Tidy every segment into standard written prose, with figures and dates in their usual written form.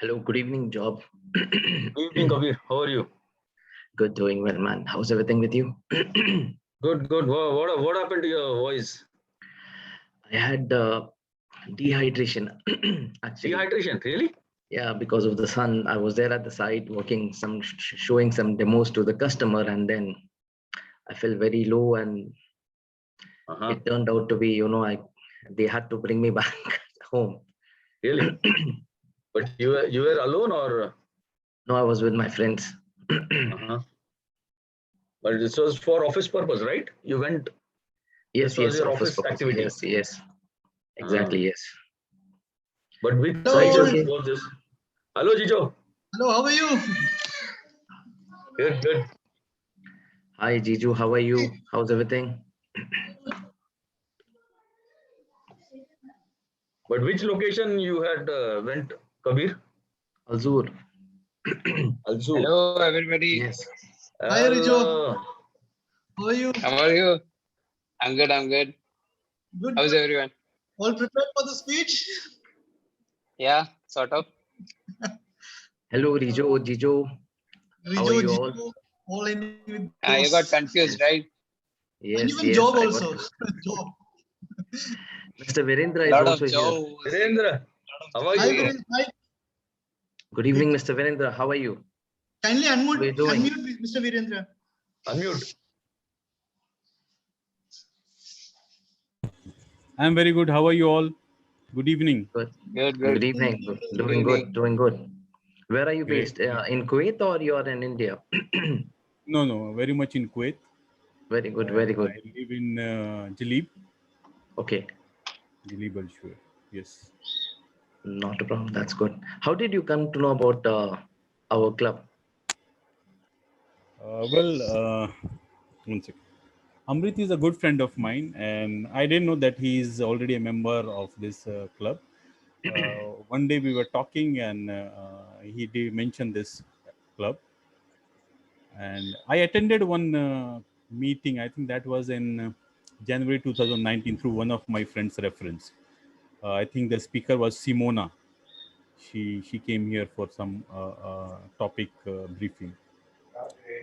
Hello, good evening, Job. Good evening, Kabir. How are you? Good, doing well, man. How's everything with you? Good, good. What happened to your voice? I had dehydration, actually. Dehydration, really? Yeah, because of the sun. I was there at the site working some, showing some demos to the customer, and then I felt very low, and Uh-huh. it turned out to be, they had to bring me back home. Really? But you were alone or? No, I was with my friends. Uh-huh. But this was for office purpose, right? You went. This Yes, was yes, your office office purpose. activity. Yes, yes, Uh, exactly, yes. but which So it's site Hello, okay. was this? Hello, Jijo. hello, how are you? Good, good. Hi, Jiju, how are you? How's everything? But which location you had went, Kabir? Azur. Alzur. Hello, everybody. Yes. Hi, Rijo. Hello. How are you? How are you? I'm good. I'm good. Good, How's good. everyone? All prepared for the speech? Yeah, sort of. Hello, Rijo, Jijo. How are Rijo, you all? Jijo, all in with You got those. confused, Yes, right? And yes, even yes. job I got also. Job. Mr. Virendra is Lot of also here. jobs. Virendra. How are Hi, you? Hi. Good evening, Mr. Virendra. How are you? Kindly How are you unmute, doing? unmute Mr. Virendra. Unmute. I'm very good. How are you all? Good evening. Good. Good, Good good. evening. Good Doing evening. good. Doing good. Where are you Great. based? In Kuwait or you're in India? No, very much in Kuwait. Very good. Very I good. live in Jalib, Okay. Al Shur. Yes. Not a problem. That's good. How did you come to know about our club? One second. Amrit is a good friend of mine, and I didn't know that he is already a member of this club. One day we were talking, and he did mention this club, and I attended one meeting. I think that was in January 2019 through one of my friends' reference. I think the speaker was Simona. She came here for some topic briefing.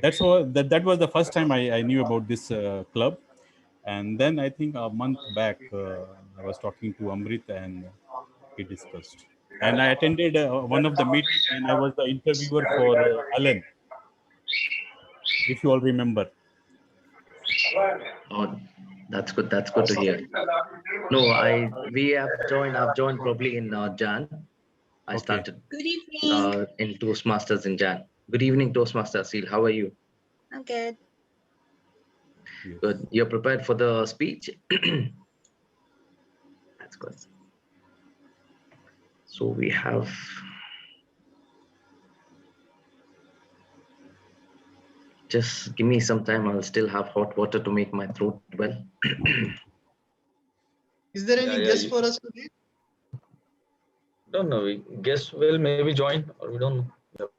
That's all. That was the first time I knew about this club, and then I think a month back I was talking to Amrit and he discussed. And I attended one of the meeting, and I was the interviewer for Alan, if you all remember. Oh, that's good. That's good to hear. No, I've joined probably in Jan. I Okay. started Good evening. in Toastmasters in Jan. Good evening, Toastmaster Seal. How are you? I'm good. Yes. Good. You're prepared for the speech? That's good. So we have. Just give me some time. I'll still have hot water to make my throat well. Is there any Yeah, guest for us today? Don't know. We guess will maybe join or we don't know. Yep.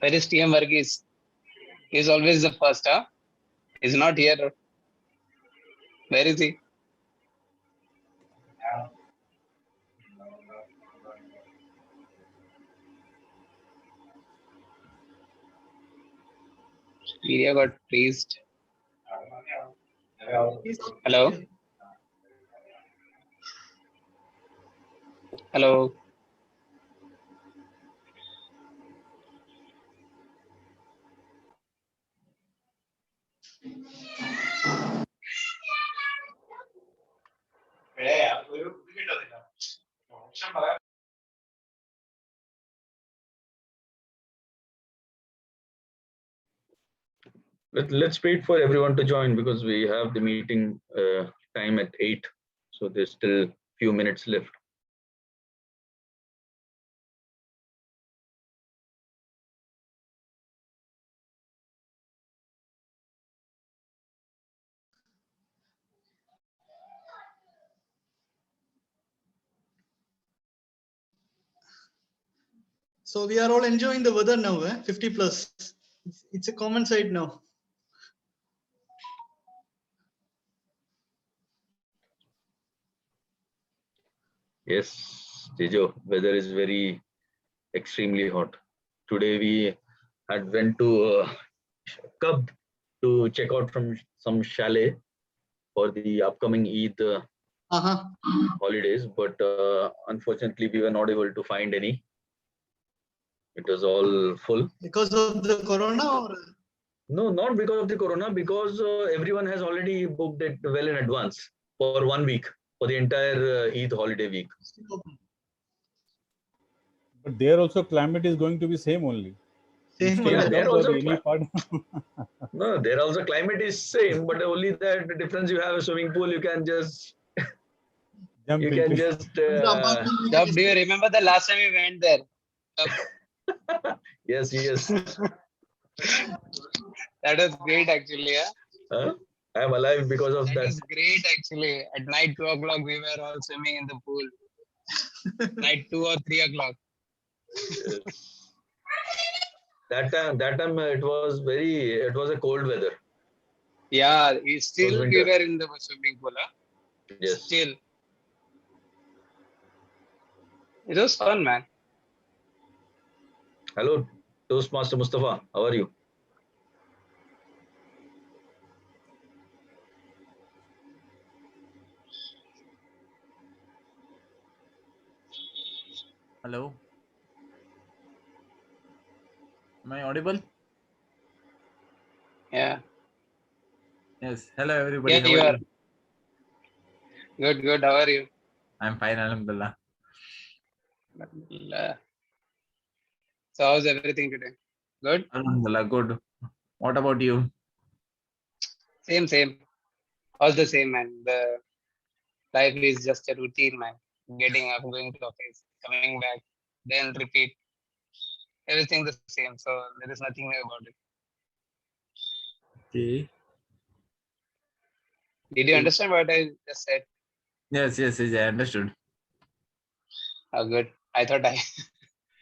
Where is TM Varghese? He's always the first, huh? He's not here. Where is he? Media got praised. Hello? Hello? Let's wait for everyone to join because we have the meeting time at 8. So there's still few minutes left. So we are all enjoying the weather now, 50 plus. It's a common sight now. Yes, Tejo, weather is very extremely hot. Today we had went to Cub to check out from some chalet for the upcoming Eid Uh-huh. holidays, but unfortunately we were not able to find any. It was all full. Because of the corona or? No, not because of the corona, because everyone has already booked it well in advance for 1 week, for the entire Eid holiday week. But there also climate is going to be same only. You Same stay Yeah, in there Cub or also any part. no, there also climate is same, but only that the difference you have a swimming pool, you can just Jump you into can it. just The apartment we Dub, can do you stay. remember the last time we went there? yes, yes. That was great actually. Yeah? Huh? I am alive because of That that. was great actually. At night 2 o'clock we were all swimming in the pool. Night 2 or 3 o'clock. Yes. That time it was a cold weather. Yeah, It was still we winter. were in the swimming pool. Huh? Yes. Still. It was fun, man. Hello, Toastmaster Mustafa. How are you? Hello. Am I audible? Yeah. Yes. Hello, everybody. Yeah, How you are are. you? Good, good. How are you? I'm fine, Alhamdulillah. So how's everything today? Good? Alhamdulillah, good. What about you? Same. How's the same, man? The life is just a routine, man. Getting up, going to office, coming back, then repeat. Everything the same. So there is nothing new about it. Okay. Did you understand what I just said? Yes, I understood. Oh, good. I thought I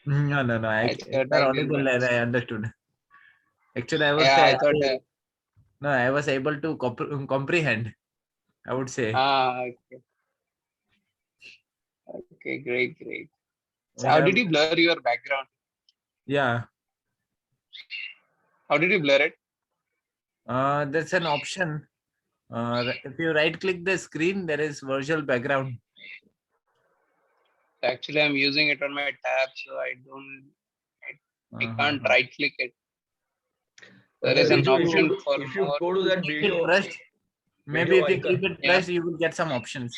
No. I You thought are I didn't audible and I understand. understood. Actually, I would Yeah, say I thought. no, I was able to comprehend. I would say Okay. Okay, great. So we how have, did you blur your background? yeah. How did you blur it? That's an option. If you right click the screen, there is virtual background. Actually, I'm using it on my tab, so I can't right click it. There is an Tejo, option for if you more. go to that Keep it video pressed. Maybe if you keep icon, it Yeah, pressed, you will get some options.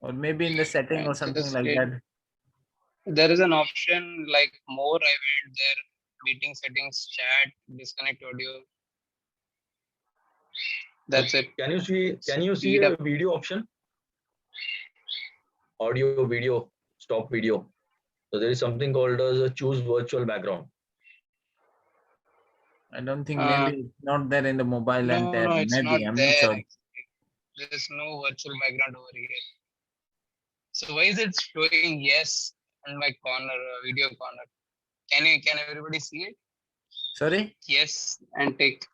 Or maybe in the setting or something just like it. that. There is an option like more. I went there, meeting settings, chat, disconnect audio. That's it. can you see Speed a up. video option? Audio, video, stop video. So there is something called as a choose virtual background. I don't think Uh, maybe it's not there in the mobile and tab. no, it's not Maybe I'm not there. sure. Actually. There's no virtual background over here. So why is it showing yes in my corner, video corner? Can everybody see it? Sorry? Yes, and take.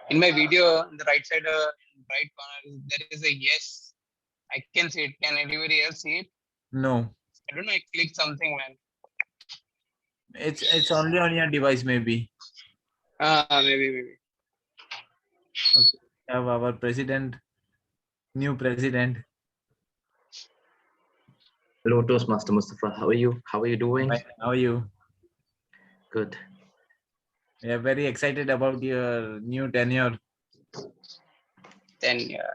In my video, in the right side, right corner, there is a yes. I can see it. Can anybody else see it? No. I don't know. I clicked something, man. It's only on your device, maybe. Maybe. Okay. We have our president, new president. Hello, Toastmaster Mustafa. How are you? How are you doing? Fine. How are you? Good. We are very excited about your new tenure. Then yeah.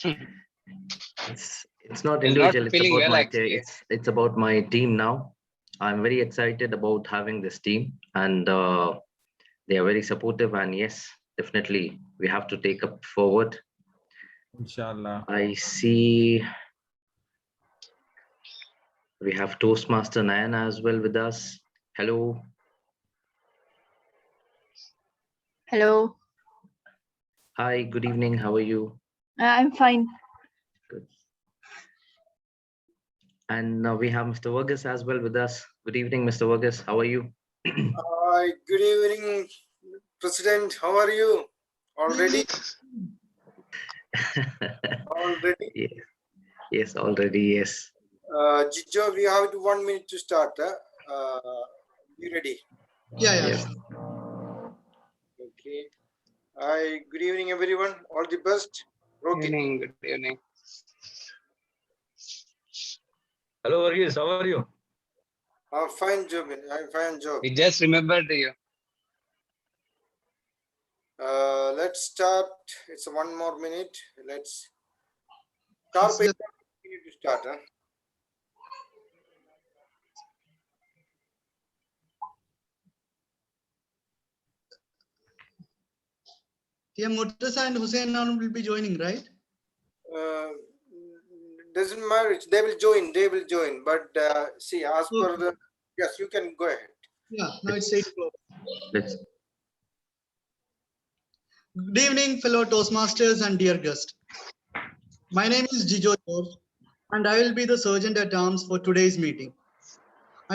It's not It's not individual. It's feeling about well my actually. it's about my team now. I'm very excited about having this team, and they are very supportive. And yes, definitely we have to take up forward. Inshallah. I see we have Toastmaster Nayana as well with us. Hello. Hello. Hi. Good evening. How are you? I'm fine. Good. And we have Mr. Vargas as well with us. Good evening, Mr. Vargas. How are you? Good evening, President. How are you? All ready? All ready? Yes, yes, already, yes. Jijo, we have 1 minute to start. You ready? Yeah. Yes. Okay. Hi, good evening, everyone. All the best. Good Okay. evening. Good evening. Hello, Varghese. How are you? Fine job. I'm fine job. We just remembered you. Let's start. It's 1 more minute. Let's sharp It's 8 minute to start. TM Murtaza and Hussein Anand will be joining, right? Doesn't matter. They will join. They will join. But see, as per Okay. the yes, you can go ahead. Yeah, now it's 8 o'clock. Let's. Good evening, fellow Toastmasters and dear guest. My name is Jijo George, and I will be the Sergeant at Arms for today's meeting.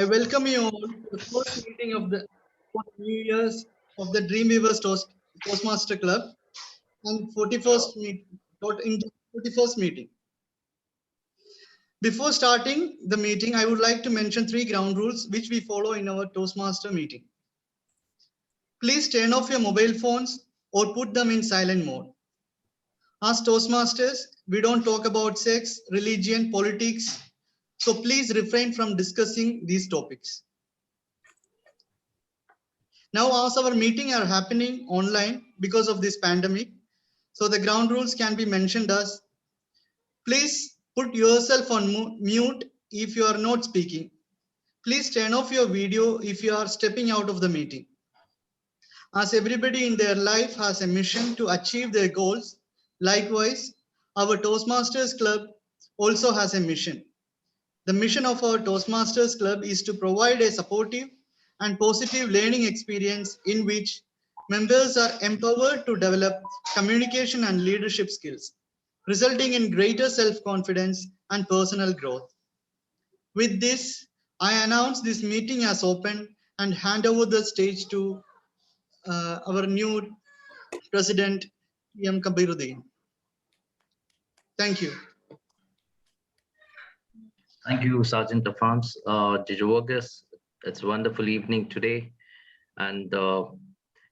I welcome you all to the first meeting of the 4 years of the Dreamweavers Toastmaster Club and 41st meeting. Before starting the meeting, I would like to mention 3 ground rules which we follow in our Toastmaster meeting. Please turn off your mobile phones or put them in silent mode. As Toastmasters, we don't talk about sex, religion, politics, so please refrain from discussing these topics. Now, as our meeting are happening online because of this pandemic, so the ground rules can be mentioned as, please put yourself on mute if you are not speaking. Please turn off your video if you are stepping out of the meeting. As everybody in their life has a mission to achieve their goals, likewise, our Toastmasters Club also has a mission. The mission of our Toastmasters Club is to provide a supportive and positive learning experience in which members are empowered to develop communication and leadership skills, resulting in greater self-confidence and personal growth. With this, I announce this meeting as open and hand over the stage to our new President, M. Kabiruddin. Thank you. Thank you, Sergeant of Arms. Jijovagas, it's a wonderful evening today. And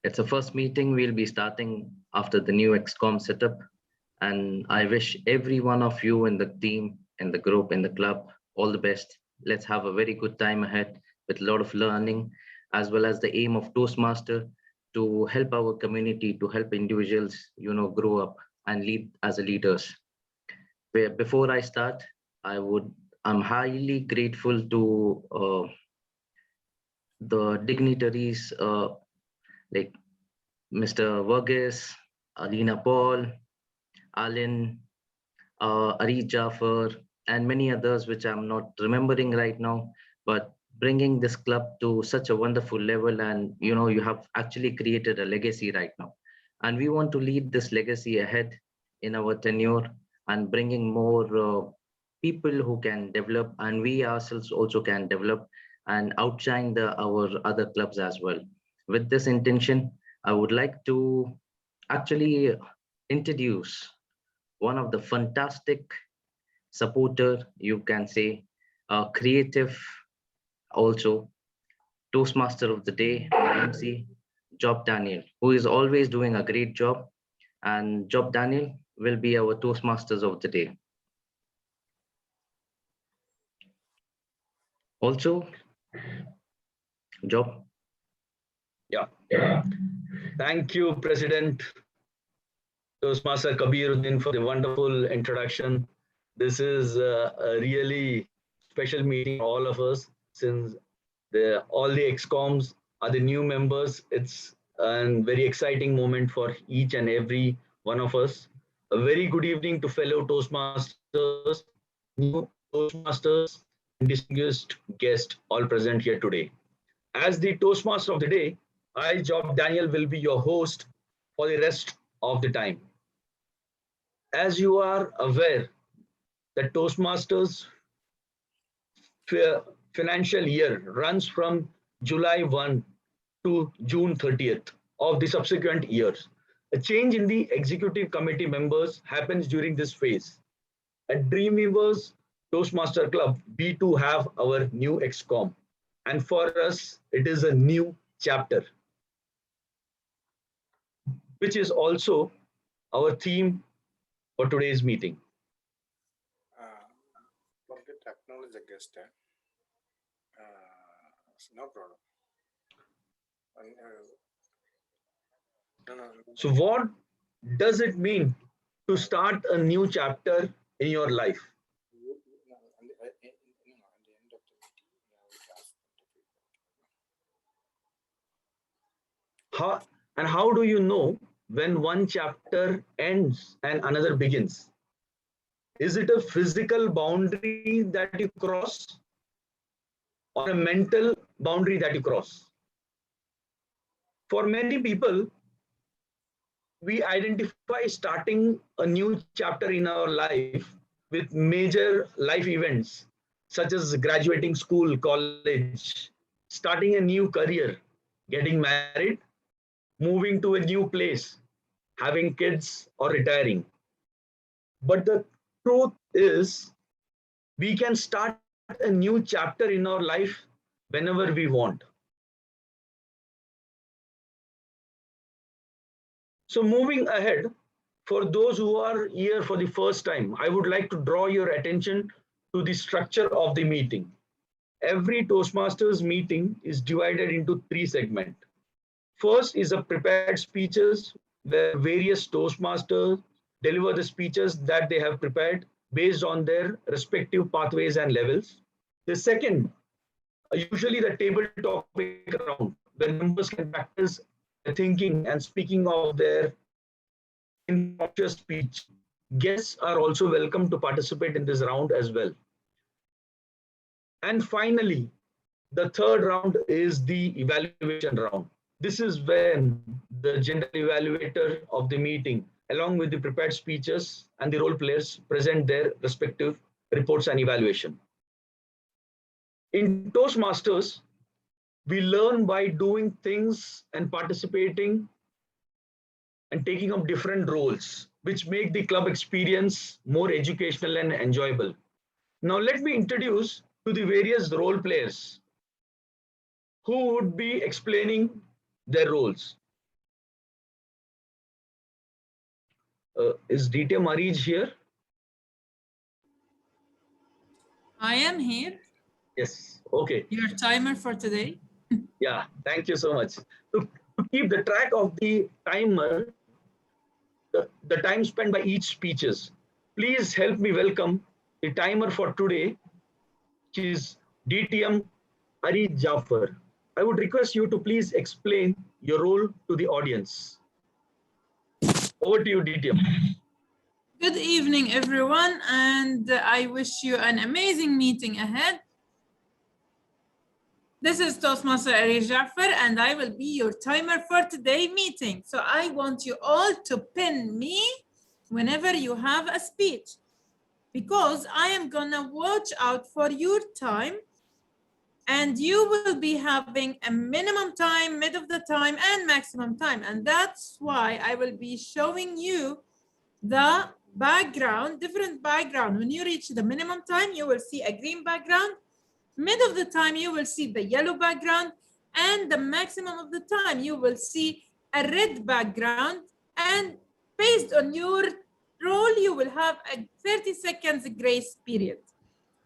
it's the first meeting we'll be starting after the new XCOM setup. And I wish every one of you in the team, in the group, in the club, all the best. Let's have a very good time ahead with a lot of learning, as well as the aim of Toastmaster to help our community, to help individuals, grow up and lead as a leaders. Before I start, I'm highly grateful to the dignitaries like Mr. Vargas, Alina Paul, Alin, Ari Jaffer, and many others which I'm not remembering right now, but bringing this club to such a wonderful level. And you have actually created a legacy right now. And we want to lead this legacy ahead in our tenure and bringing more people who can develop, and we ourselves also can develop and outshine our other clubs as well. With this intention, I would like to actually introduce one of the fantastic supporter, you can say, creative also, Toastmaster of the day, MC, Job Daniel, who is always doing a great job. And Job Daniel will be our Toastmasters of the day. Also, Job. Yeah. Thank you, President Toastmaster Kabiruddin, for the wonderful introduction. This is a really special meeting for all of us, since all the XCOMs are the new members. It's a very exciting moment for each and every one of us. A very good evening to fellow Toastmasters, new Toastmasters, and distinguished guests all present here today. As the Toastmaster of the day, I, Job Daniel, will be your host for the rest of the time. As you are aware that Toastmasters financial year runs from July 1 to June 30th of the subsequent years. A change in the executive committee members happens during this phase. At Dreamweavers Toastmaster Club, we too have our new XCOM. And for us, it is a new chapter, which is also our theme for today's meeting. Forget to acknowledge the guest. No problem. So what does it mean to start a new chapter in your life? How do you know when one chapter ends and another begins? Is it a physical boundary that you cross or a mental boundary that you cross? For many people, we identify starting a new chapter in our life with major life events such as graduating school, college, starting a new career, getting married, moving to a new place, having kids, or retiring. But the truth is, we can start a new chapter in our life whenever we want. So moving ahead, for those who are here for the first time, I would like to draw your attention to the structure of the meeting. Every Toastmasters meeting is divided into 3 segments. First is a prepared speeches where various Toastmasters deliver the speeches that they have prepared based on their respective pathways and levels. The second, usually the table topic round, where members can practice their thinking and speaking of their impromptu speech. Guests are also welcome to participate in this round as well. And finally, the third round is the evaluation round. This is when the general evaluator of the meeting, along with the prepared speeches and the role players, present their respective reports and evaluation. In Toastmasters, we learn by doing things and participating and taking up different roles, which make the club experience more educational and enjoyable. Now let me introduce to the various role players who would be explaining their roles. Is Dita Marij here? I am here. Yes, okay. Your timer for today. Yeah, thank you so much. To keep the track of the timer, the time spent by each speeches, please help me welcome the timer for today, which is DTM Ari Jafar. I would request you to please explain your role to the audience. Over to you, DTM. Good evening, everyone, and I wish you an amazing meeting ahead. This is Toastmaster Ari Jafar, and I will be your timer for today's meeting. So I want you all to pin me whenever you have a speech, because I am gonna watch out for your time, and you will be having a minimum time, mid of the time, and maximum time. And that's why I will be showing you the background, different background. When you reach the minimum time, you will see a green background. Mid of the time, you will see the yellow background, and the maximum of the time, you will see a red background. And based on your role, you will have a 30 seconds grace period.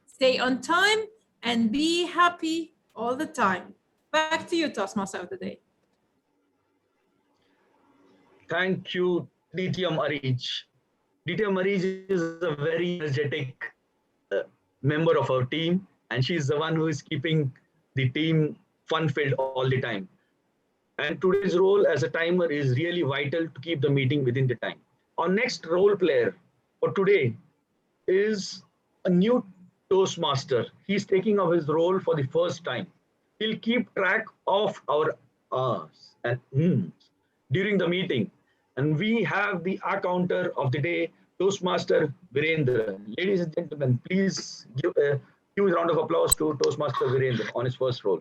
Stay on time and be happy all the time. Back to you, Toastmaster of the day. Thank you, DTM Arij. DTM Arij is a very energetic member of our team, and she's the one who is keeping the team fun-filled all the time. And today's role as a timer is really vital to keep the meeting within the time. Our next role player for today is a new Toastmaster. He's taking up his role for the first time. He'll keep track of our ahs and during the meeting. And we have the counter of the day, Toastmaster Virendra. Ladies and gentlemen, please give a Huge round of applause to Toastmaster Virendra on his first role.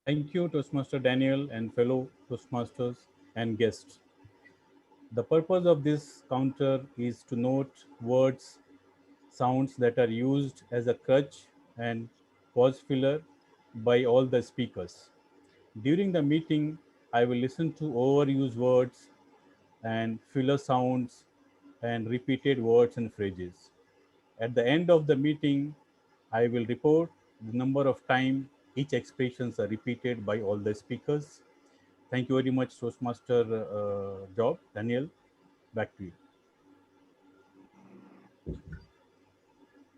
Thank you, Toastmaster Daniel and fellow Toastmasters and guests. The purpose of this counter is to note words, sounds that are used as a crutch and pause filler by all the speakers. During the meeting, I will listen to overused words and filler sounds and repeated words and phrases. At the end of the meeting, I will report the number of time each expressions are repeated by all the speakers. Thank you very much, Toastmaster Job. Daniel, back to you.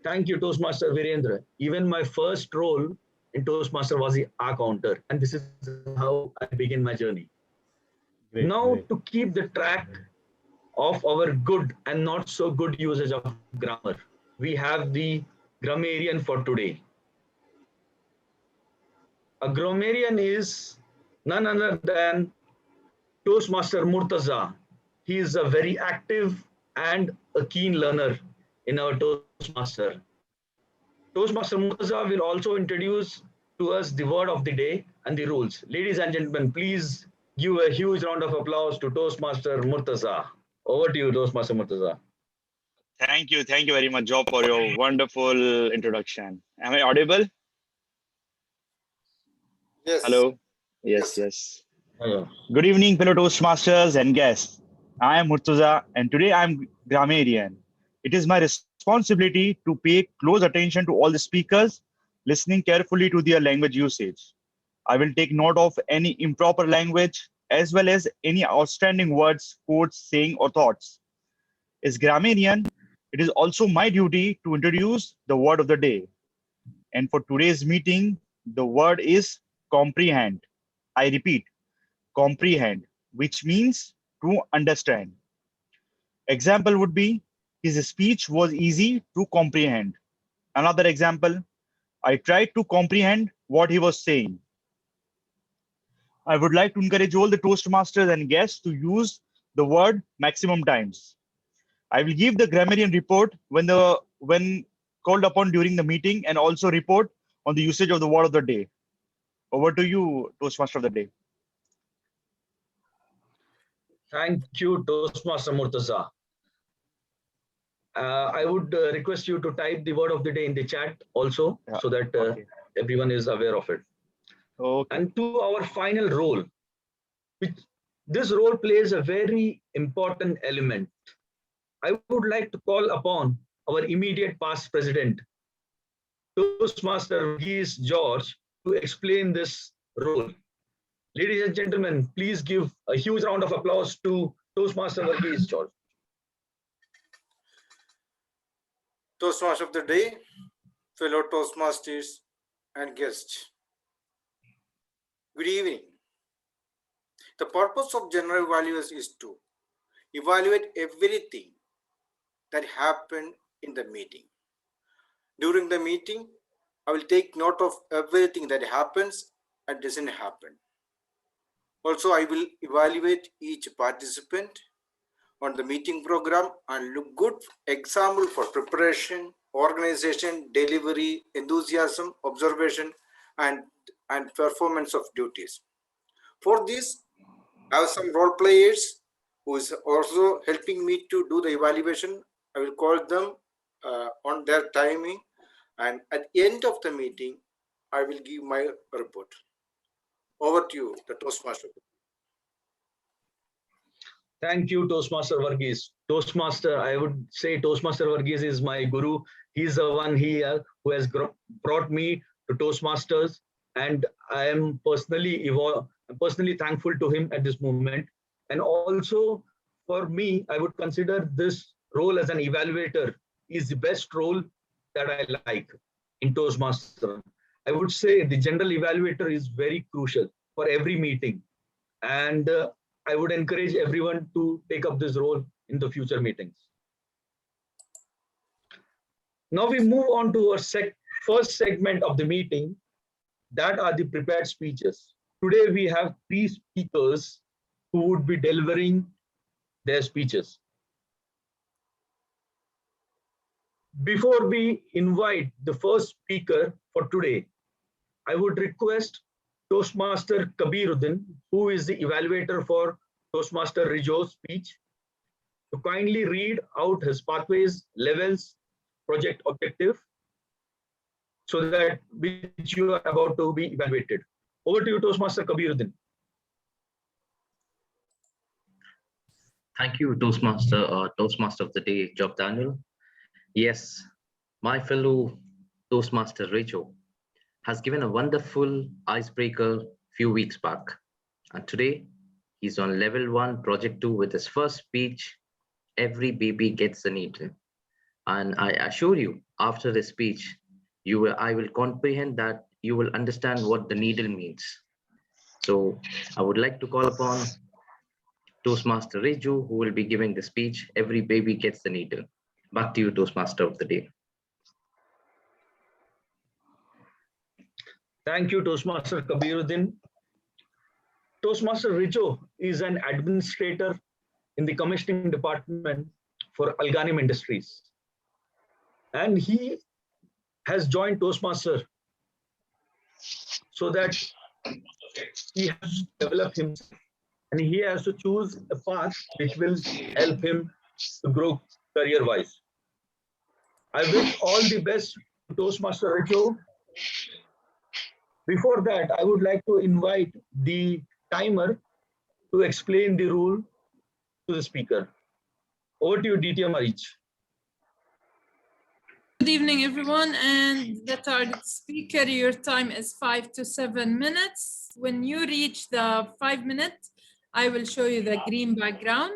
Thank you, Toastmaster Virendra. Even my first role in Toastmaster was the R counter, and this is how I begin my journey. Great, Now, great. to keep the track of our good and not so good usage of grammar, we have the grammarian for today. A grammarian is none other than Toastmaster Murtaza. He is a very active and a keen learner in our Toastmaster. Toastmaster Murtaza will also introduce to us the word of the day and the rules. Ladies and gentlemen, please give a huge round of applause to Toastmaster Murtaza. Over to you, Toastmaster Murtaza. Thank you very much, Joe, for your wonderful introduction. Am I audible? Yes. Hello? Yes. Hello. Good evening, fellow Toastmasters and guests. I am Murtaza, and today I am grammarian. It is my responsibility to pay close attention to all the speakers, listening carefully to their language usage. I will take note of any improper language as well as any outstanding words, quotes, saying, or thoughts. As grammarian, it is also my duty to introduce the word of the day. And for today's meeting, the word is comprehend. I repeat, comprehend, which means to understand. Example would be, his speech was easy to comprehend. Another example, I tried to comprehend what he was saying. I would like to encourage all the Toastmasters and guests to use the word maximum times. I will give the grammarian report when called upon during the meeting, and also report on the usage of the word of the day. Over to you, Toastmaster of the day. Thank you, Toastmaster Murtaza. I would request you to type the word of the day in the chat also, so that everyone is aware of it. Okay. And to our final role, this role plays a very important element. I would like to call upon our immediate past president, Toastmaster Verghese George, to explain this role. Ladies and gentlemen, please give a huge round of applause to Toastmaster Verghese George. Toastmaster of the day, fellow Toastmasters and guests. Good evening. The purpose of general evaluation is to evaluate everything that happened in the meeting. During the meeting, I will take note of everything that happens and doesn't happen. Also, I will evaluate each participant on the meeting program and look good example for preparation, organization, delivery, enthusiasm, observation, and performance of duties. For this, I have some role players who is also helping me to do the evaluation. I will call them on their timing, and at the end of the meeting, I will give my report. Over to you, the Toastmaster. Thank you, Toastmaster Verghese. Toastmaster, I would say Toastmaster Verghese is my guru. He's the one here who has brought me to Toastmasters, and I am personally thankful to him at this moment. And also, for me, I would consider this role as an evaluator is the best role that I like in Toastmaster. I would say the general evaluator is very crucial for every meeting, and I would encourage everyone to take up this role in the future meetings. Now we move on to our first segment of the meeting, that are the prepared speeches. Today we have 3 speakers who would be delivering their speeches. Before we invite the first speaker for today, I would request Toastmaster Kabiruddin, who is the evaluator for Toastmaster Rijo's speech, to kindly read out his pathways, levels, project objective, so that which you are about to be evaluated. Over to you, Toastmaster Kabiruddin. Thank you, Toastmaster of the Day, Job Daniel. Yes, my fellow Toastmaster Rachel has given a wonderful icebreaker few weeks back. And today, he's on level 1, project 2 with his first speech, Every Baby Gets a Needle. And I assure you, after this speech, I will comprehend that you will understand what the needle means. So I would like to call upon Toastmaster Reju, who will be giving the speech, Every Baby Gets the Needle. Back to you, Toastmaster of the Day. Thank you, Toastmaster Kabiruddin. Toastmaster Rijo is an administrator in the commissioning department for Alganim Industries. And he has joined Toastmaster so that he has to develop himself and he has to choose a path which will help him to grow career-wise. I wish all the best to Toastmaster Rijo. Before that, I would like to invite the timer to explain the rule to the speaker. Over to you, DTM Arich. Good evening, everyone. And the target speaker, your time is 5 to 7 minutes. When you reach the 5 minutes, I will show you the green background.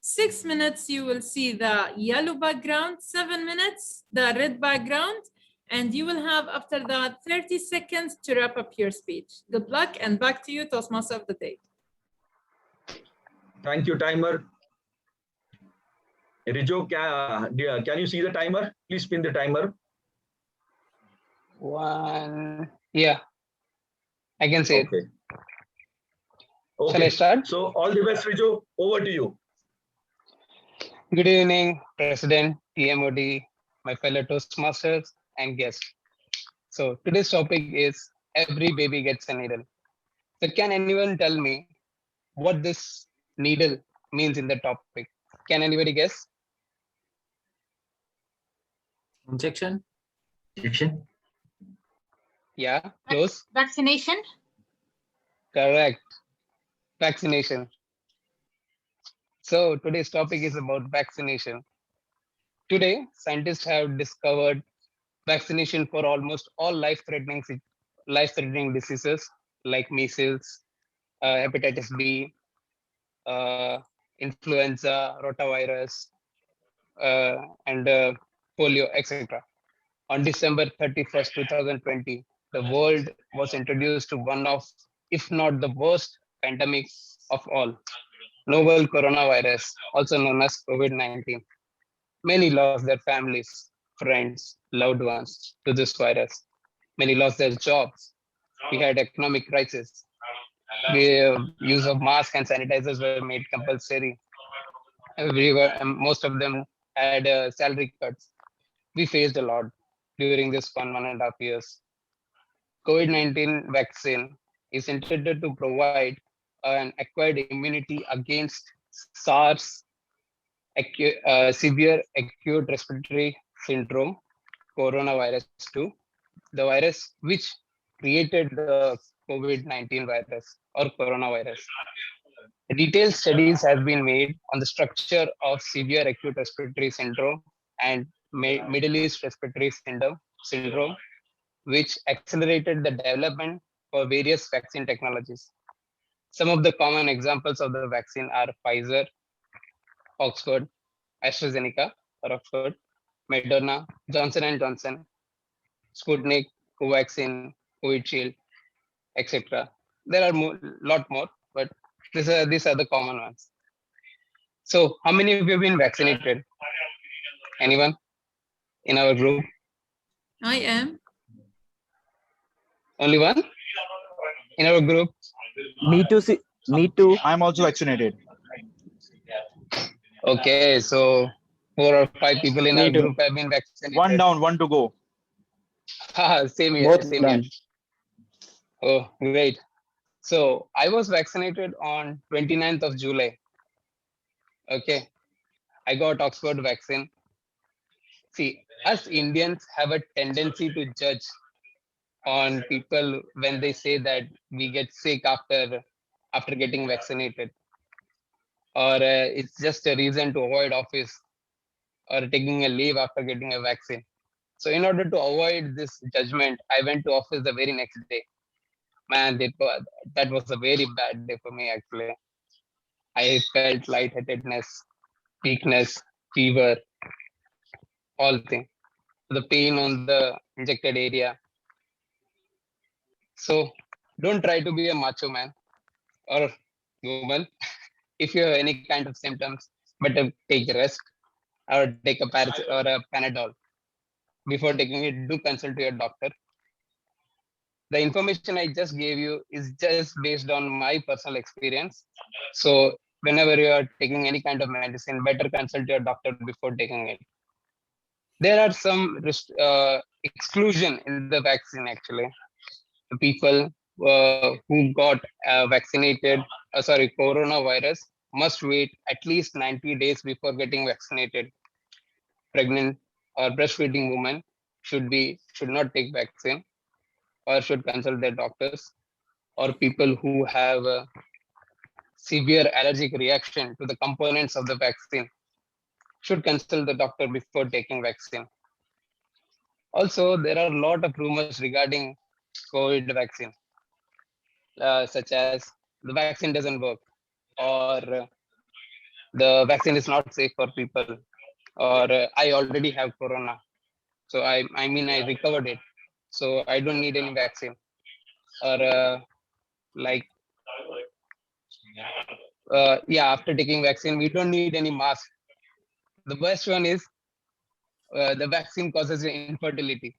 6 minutes, you will see the yellow background. 7 minutes, the red background. And you will have, after that, 30 seconds to wrap up your speech. Good luck, and back to you, Toastmaster of the Day. Thank you, timer. Rijo, can you see the timer? Please spin the timer. 1. Yeah, I can see Okay. it. Okay. Shall I start? So all the best, Rijo. Over to you. Good evening, President, TMOD, my fellow Toastmasters and guests. So today's topic is Every Baby Gets a Needle. So can anyone tell me what this needle means in the topic? Can anybody guess? Injection? Injection? Yeah, close. Vaccination? Correct. Vaccination. So today's topic is about vaccination. Today, scientists have discovered vaccination for almost all life-threatening diseases like measles, hepatitis B, influenza, rotavirus, and polio, etc. On December 31st, 2020, the world was introduced to one of, if not the worst pandemic of all, novel coronavirus, also known as COVID-19. Many lost their families, friends, loved ones to this virus. Many lost their jobs. We had economic crisis. Use of masks and sanitizers were made compulsory. Most of them had salary cuts. We faced a lot during this 1.5 years. COVID-19 vaccine is intended to provide an acquired immunity against SARS, severe acute respiratory syndrome, coronavirus 2, the virus which created the COVID-19 virus or coronavirus. Detailed studies have been made on the structure of severe acute respiratory syndrome and Middle East respiratory syndrome, which accelerated the development for various vaccine technologies. Some of the common examples of the vaccine are Pfizer, Oxford, AstraZeneca or Oxford, Moderna, Johnson & Johnson, Sputnik, Covaxin, Covishield, etc. There are a lot more, but these are the common ones. So how many of you have been vaccinated? Anyone in our group? I am. Only one in our group? Me too. Me too. I'm also vaccinated. Okay, so 4 or 5 people in Me our too. group have been vaccinated. One down, one to go. Same here, Both same done. here. Oh, great. So I was vaccinated on 29th of July. Okay. I got Oxford vaccine. See, us Indians have a tendency to judge on people when they say that we get sick after getting vaccinated, or it's just a reason to avoid office or taking a leave after getting a vaccine. So in order to avoid this judgment, I went to office the very next day. Man, that was a very bad day for me actually. I felt lightheadedness, weakness, fever, all things. The pain on the injected area. So don't try to be a macho man or woman if you have any kind of symptoms, but take rest or take a or a Panadol. Before taking it, do consult your doctor. The information I just gave you is just based on my personal experience. So whenever you are taking any kind of medicine, better consult your doctor before taking it. There are some exclusion in the vaccine actually. The people who got coronavirus must wait at least 90 days before getting vaccinated. Pregnant or breastfeeding women should not take vaccine or should consult their doctors, or people who have a severe allergic reaction to the components of the vaccine should consult the doctor before taking vaccine. Also, there are a lot of rumors regarding COVID vaccine, such as the vaccine doesn't work, or the vaccine is not safe for people, or I already have corona, so I recovered it, so I don't need any vaccine, or like after taking vaccine we don't need any mask. The best one is the vaccine causes infertility.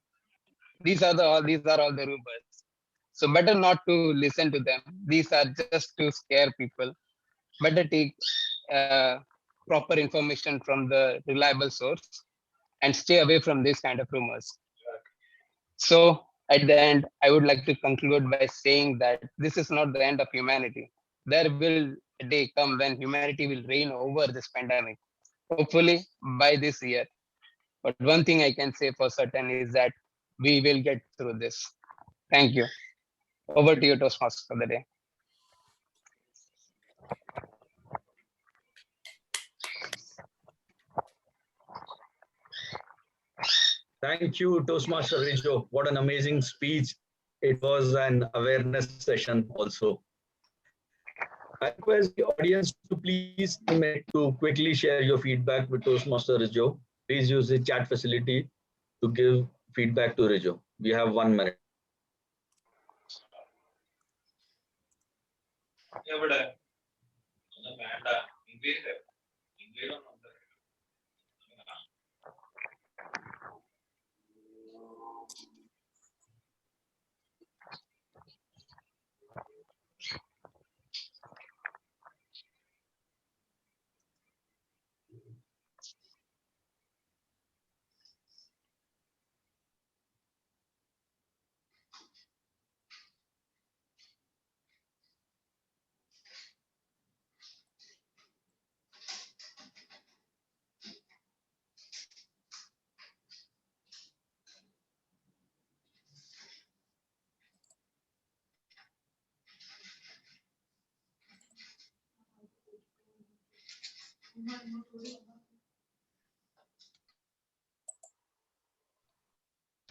These are all the rumors. So better not to listen to them. These are just to scare people. Better take proper information from the reliable source and stay away from these kind of rumors. So at the end, I would like to conclude by saying that this is not the end of humanity. There will a day come when humanity will reign over this pandemic, hopefully by this year. But one thing I can say for certain is that we will get through this. Thank you. Over to you, Toastmaster, for the day. Thank you, Toastmaster Rijo. What an amazing speech. It was an awareness session also. I request the audience to please take a minute to quickly share your feedback with Toastmaster Rijo. Please use the chat facility to give feedback to Rijo. We have 1 minute.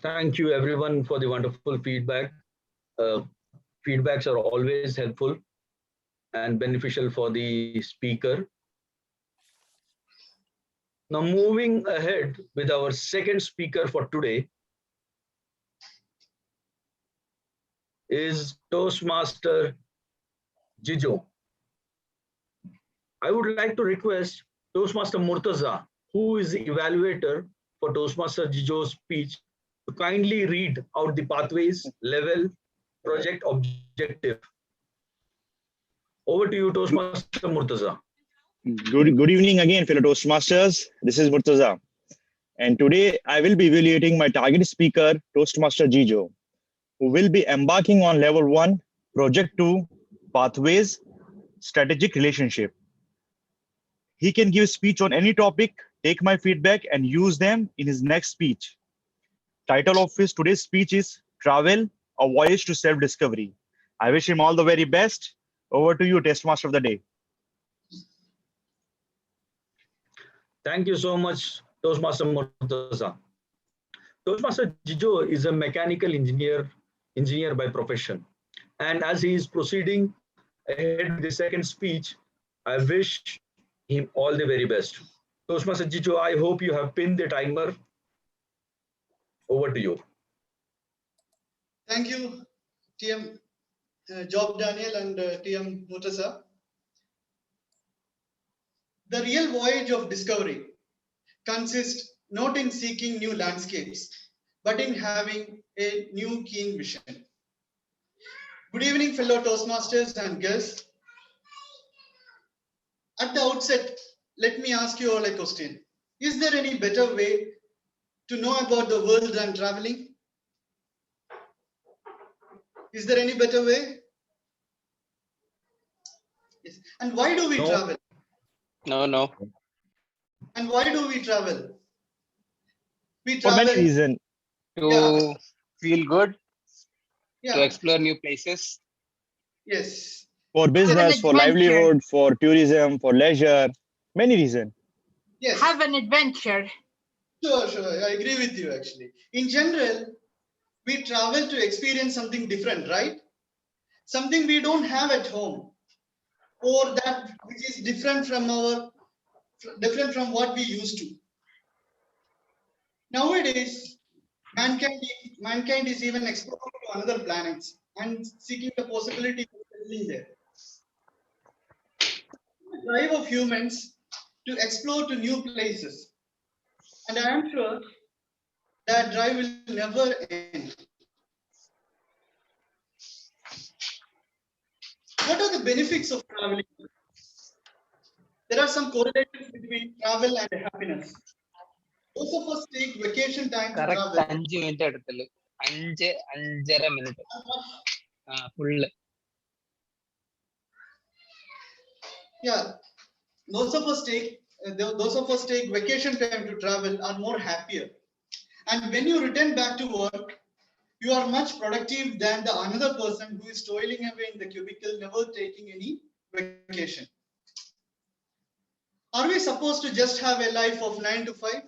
Thank you everyone for the wonderful feedback. Feedbacks are always helpful and beneficial for the speaker. Now moving ahead with our second speaker for today is Toastmaster Jijo. I would like to request Toastmaster Murtaza, who is the evaluator for Toastmaster Jijo's speech, to kindly read out the pathways, level, project objective. Over to you, Toastmaster Murtaza. Good evening again, fellow Toastmasters. This is Murtaza. And today I will be evaluating my target speaker, Toastmaster Jijo, who will be embarking on level 1, project 2, pathways, strategic relationship. He can give speech on any topic, take my feedback and use them in his next speech. Title of his today's speech is Travel, a Voyage to Self-Discovery. I wish him all the very best. Over to you, Toastmaster of the day. Thank you so much, Toastmaster Murtaza. Toastmaster Jijo is a mechanical engineer by profession. And as he is proceeding ahead with the second speech, I wish him all the very best. Toastmaster Jijo, I hope you have pinned the timer. Over to you. Thank you, TM Job Daniel and TM Murtaza. The real voyage of discovery consists not in seeking new landscapes, but in having a new keen vision. Good evening, fellow Toastmasters and guests. At the outset, let me ask you all a question. Is there any better way to know about the world than traveling? Is there any better way? Yes. And why do we travel? No. And why do we travel? We For travel many reasons. To feel good, to Yeah. explore new places. Yes. For business, for adventure. livelihood, for tourism, for leisure, many reasons. Yes. Have an adventure. Sure. I agree with you actually. In general, we travel to experience something different, right? Something we don't have at home, or that which is different from what we used to. Nowadays, mankind is even exploring to other planets and seeking the possibility of settling there. The drive of humans to explore to new places, and I am sure that drive will never end. What are the benefits of traveling? There are some correlations between travel and happiness. Those of us take vacation time to Correct. travel. 5 minutes എടുത്തുള്ളൂ. 5.5 minutes. Full. Yeah, those of us take vacation time to travel are more happier. And when you return back to work, you are much productive than the another person who is toiling away in the cubicle, never taking any vacation. Are we supposed to just have a life of 9 to 5?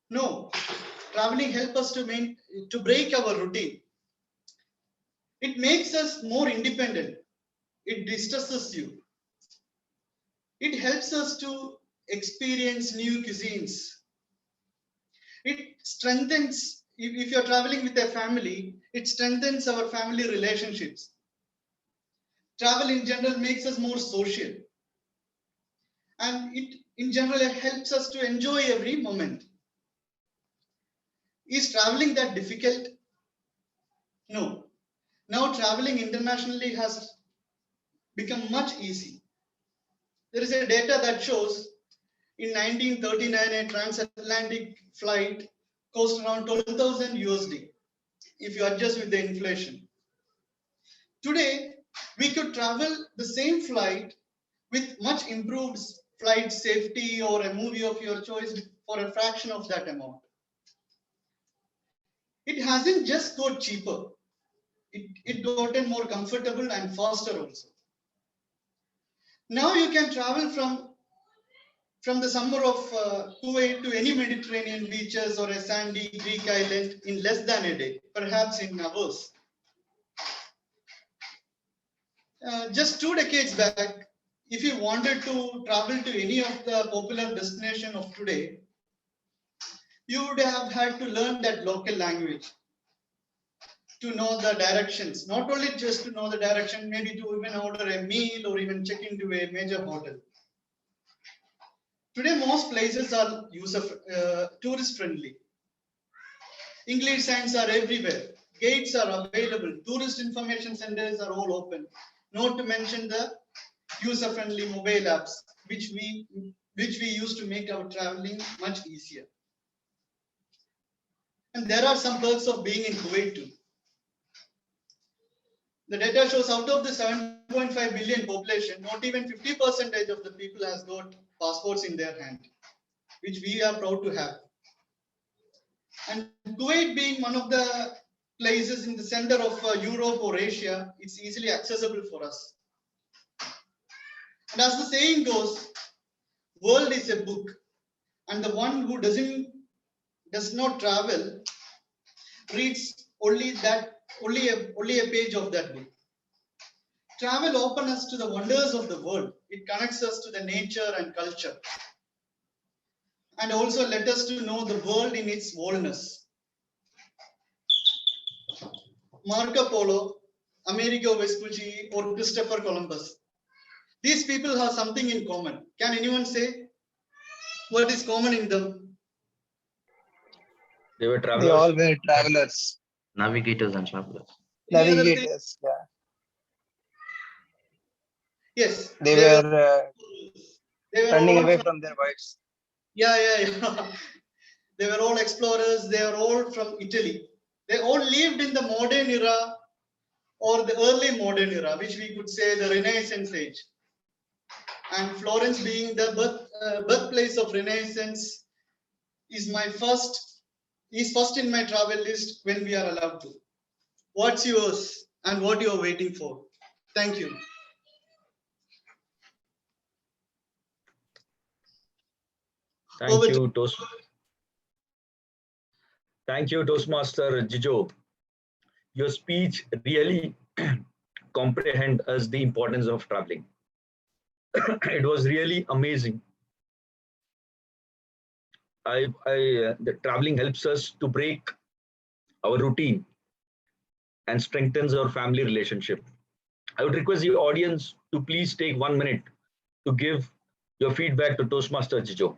No. Traveling helps us to break our routine. It makes us more independent. It distresses you. It helps us to experience new cuisines. It strengthens, if you're traveling with a family, it strengthens our family relationships. Travel in general makes us more social. And it in general helps us to enjoy every moment. Is traveling that difficult? No. Now traveling internationally has become much easy. There is a data that shows in 1939 a transatlantic flight cost around 12,000 USD if you adjust with the inflation. Today, we could travel the same flight with much improved flight safety or a movie of your choice for a fraction of that amount. It hasn't just got cheaper, it gotten more comfortable and faster also. Now you can travel from the summer of Kuwait to any Mediterranean beaches or a sandy Greek island in less than a day, perhaps in hours. Just 2 decades back, if you wanted to travel to any of the popular destination of today, you would have had to learn that local language to know the directions. Not only just to know the direction, maybe to even order a meal or even check into a major hotel. Today, most places are tourist friendly. English signs are everywhere. Gates are available. Tourist information centers are all open. Not to mention the user-friendly mobile apps which we use to make our traveling much easier. And there are some perks of being in Kuwait too. The data shows out of the 7.5 billion population, not even 50% of the people has got passports in their hand, which we are proud to have. And Kuwait being one of the places in the center of Europe or Asia, it's easily accessible for us. And as the saying goes, world is a book, and the one who does not travel reads only a page of that book. Travel opens us to the wonders of the world. It connects us to the nature and culture, and also let us to know the world in its wholeness. Marco Polo, Amerigo Vespucci, or Christopher Columbus. These people have something in common. Can anyone say what is common in them? They were They travelers. all were travelers, Navigators and travelers. Any other thing? navigators. Yeah. Yes, They were they were running all away from, from their wives. yeah. They were all explorers. They are all from Italy. They all lived in the modern era or the early modern era, which we could say the Renaissance age. And Florence being the birthplace of Renaissance is first in my travel list when we are allowed to. What's yours and what you are waiting for? Thank you. Thank you, Toastmaster Jijo. Your speech really comprehend us the importance of traveling. It was really amazing. The traveling helps us to break our routine and strengthens our family relationship. I would request the audience to please take 1 minute to give your feedback to Toastmaster Jijo.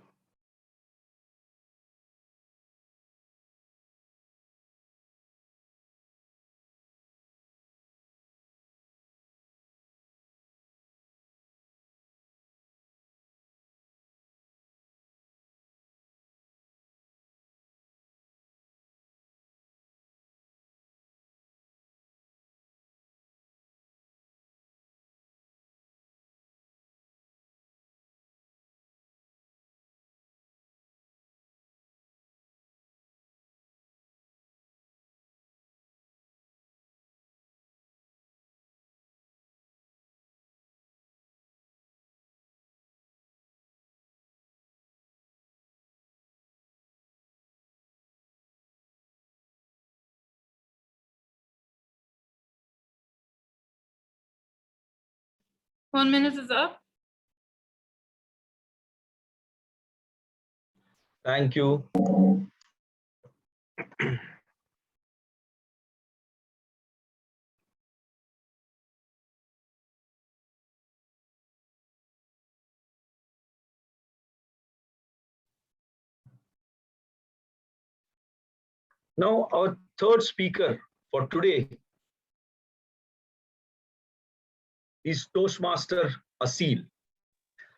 One minute is up. Thank you. Now, our third speaker for today is Toastmaster Asil.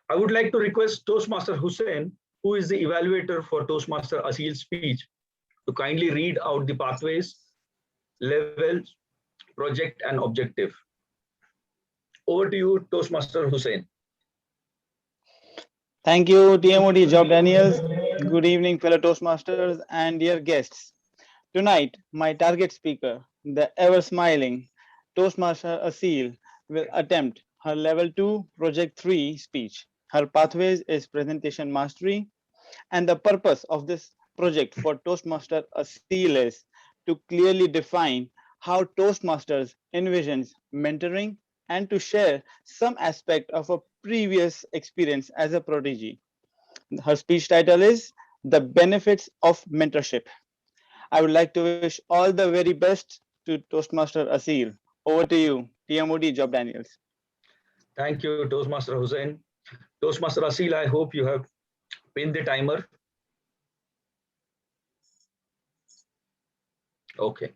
I would like to request Toastmaster Hussain, who is the evaluator for Toastmaster Asil's speech, to kindly read out the pathways, levels, project, and objective. Over to you, Toastmaster Hussain. Thank you, TMOD Job Daniels. Good evening, fellow Toastmasters and dear guests. Tonight, my target speaker, the ever-smiling Toastmaster Asil, will attempt her Level 2 Project 3 speech. Her pathways is presentation mastery, and the purpose of this project for Toastmaster Asil is to clearly define how Toastmasters envisions mentoring and to share some aspect of a previous experience as a prodigy. Her speech title is The Benefits of Mentorship. I would like to wish all the very best to Toastmaster Asil. Over to you, TMOD Job Daniels. Thank you, Toastmaster Hussain. Toastmaster Asil, I hope you have pinned the timer. Okay.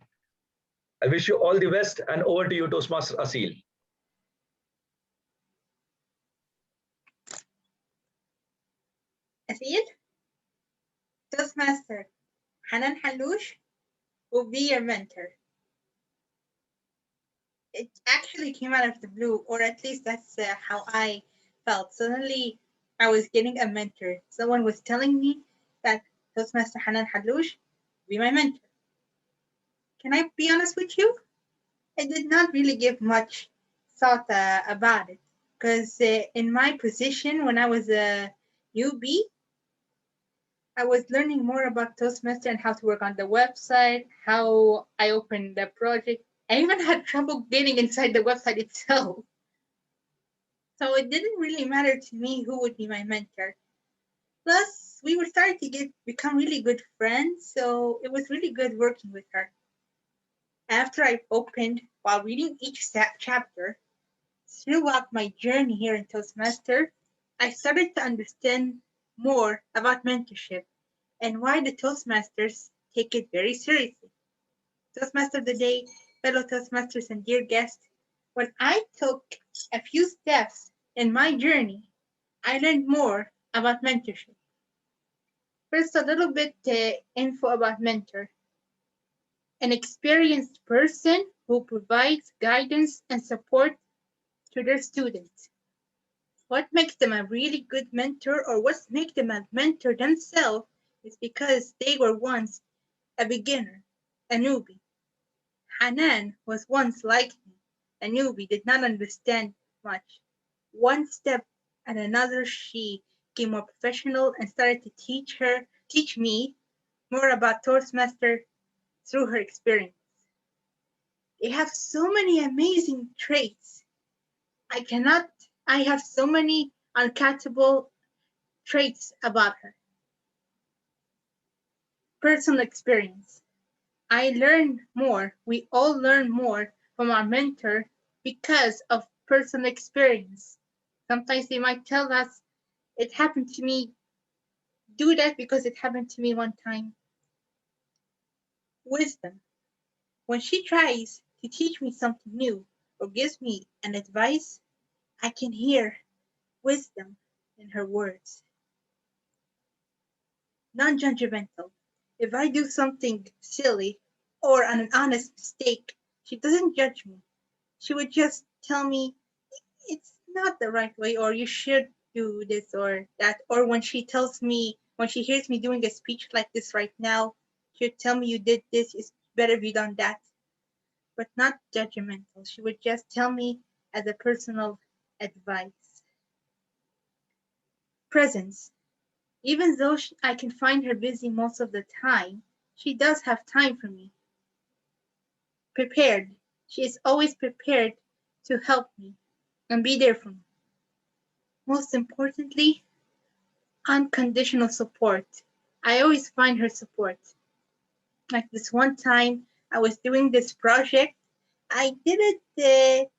I wish you all the best, and over to you, Toastmaster Asil. Asil, Toastmaster Hanan Halouche will be your mentor. It actually came out of the blue, or at least that's how I felt. Suddenly, I was getting a mentor. Someone was telling me that Toastmaster Hanan Halouche be my mentor. Can I be honest with you? I did not really give much thought about it because in my position when I was a newbie, I was learning more about Toastmaster and how to work on the website, how I opened the project. I even had trouble getting inside the website itself. So it didn't really matter to me who would be my mentor. Plus, we were starting to become really good friends, so it was really good working with her. After I opened, while reading each chapter, throughout my journey here in Toastmaster, I started to understand more about mentorship and why the Toastmasters take it very seriously. Toastmaster of the day, fellow Toastmasters, and dear guests, when I took a few steps in my journey, I learned more about mentorship. First, a little bit info about mentor. An experienced person who provides guidance and support to their students. What makes them a really good mentor, or what makes them a mentor themselves, is because they were once a beginner, a newbie. Hanan was once like me, a newbie, did not understand much. One step and another, she became more professional and started to teach me more about Toastmaster through her experience. They have so many amazing traits. I have so many uncatchable traits about her. Personal experience. I learned more. We all learn more from our mentor because of personal experience. Sometimes they might tell us, it happened to me. Do that because it happened to me one time. Wisdom. When she tries to teach me something new or gives me an advice, I can hear wisdom in her words. Non-judgmental. If I do something silly or an honest mistake, she doesn't judge me. She would just tell me it's not the right way, or you should do this or that. Or when she hears me doing a speech like this right now, she would tell me you did this, it's better if you done that. But not judgmental. She would just tell me as a personal advice. Presence. Even though I can find her busy most of the time, she does have time for me. Prepared. She is always prepared to help me and be there for me. Most importantly, unconditional support. I always find her support. Like this one time, I was doing this project. I did it,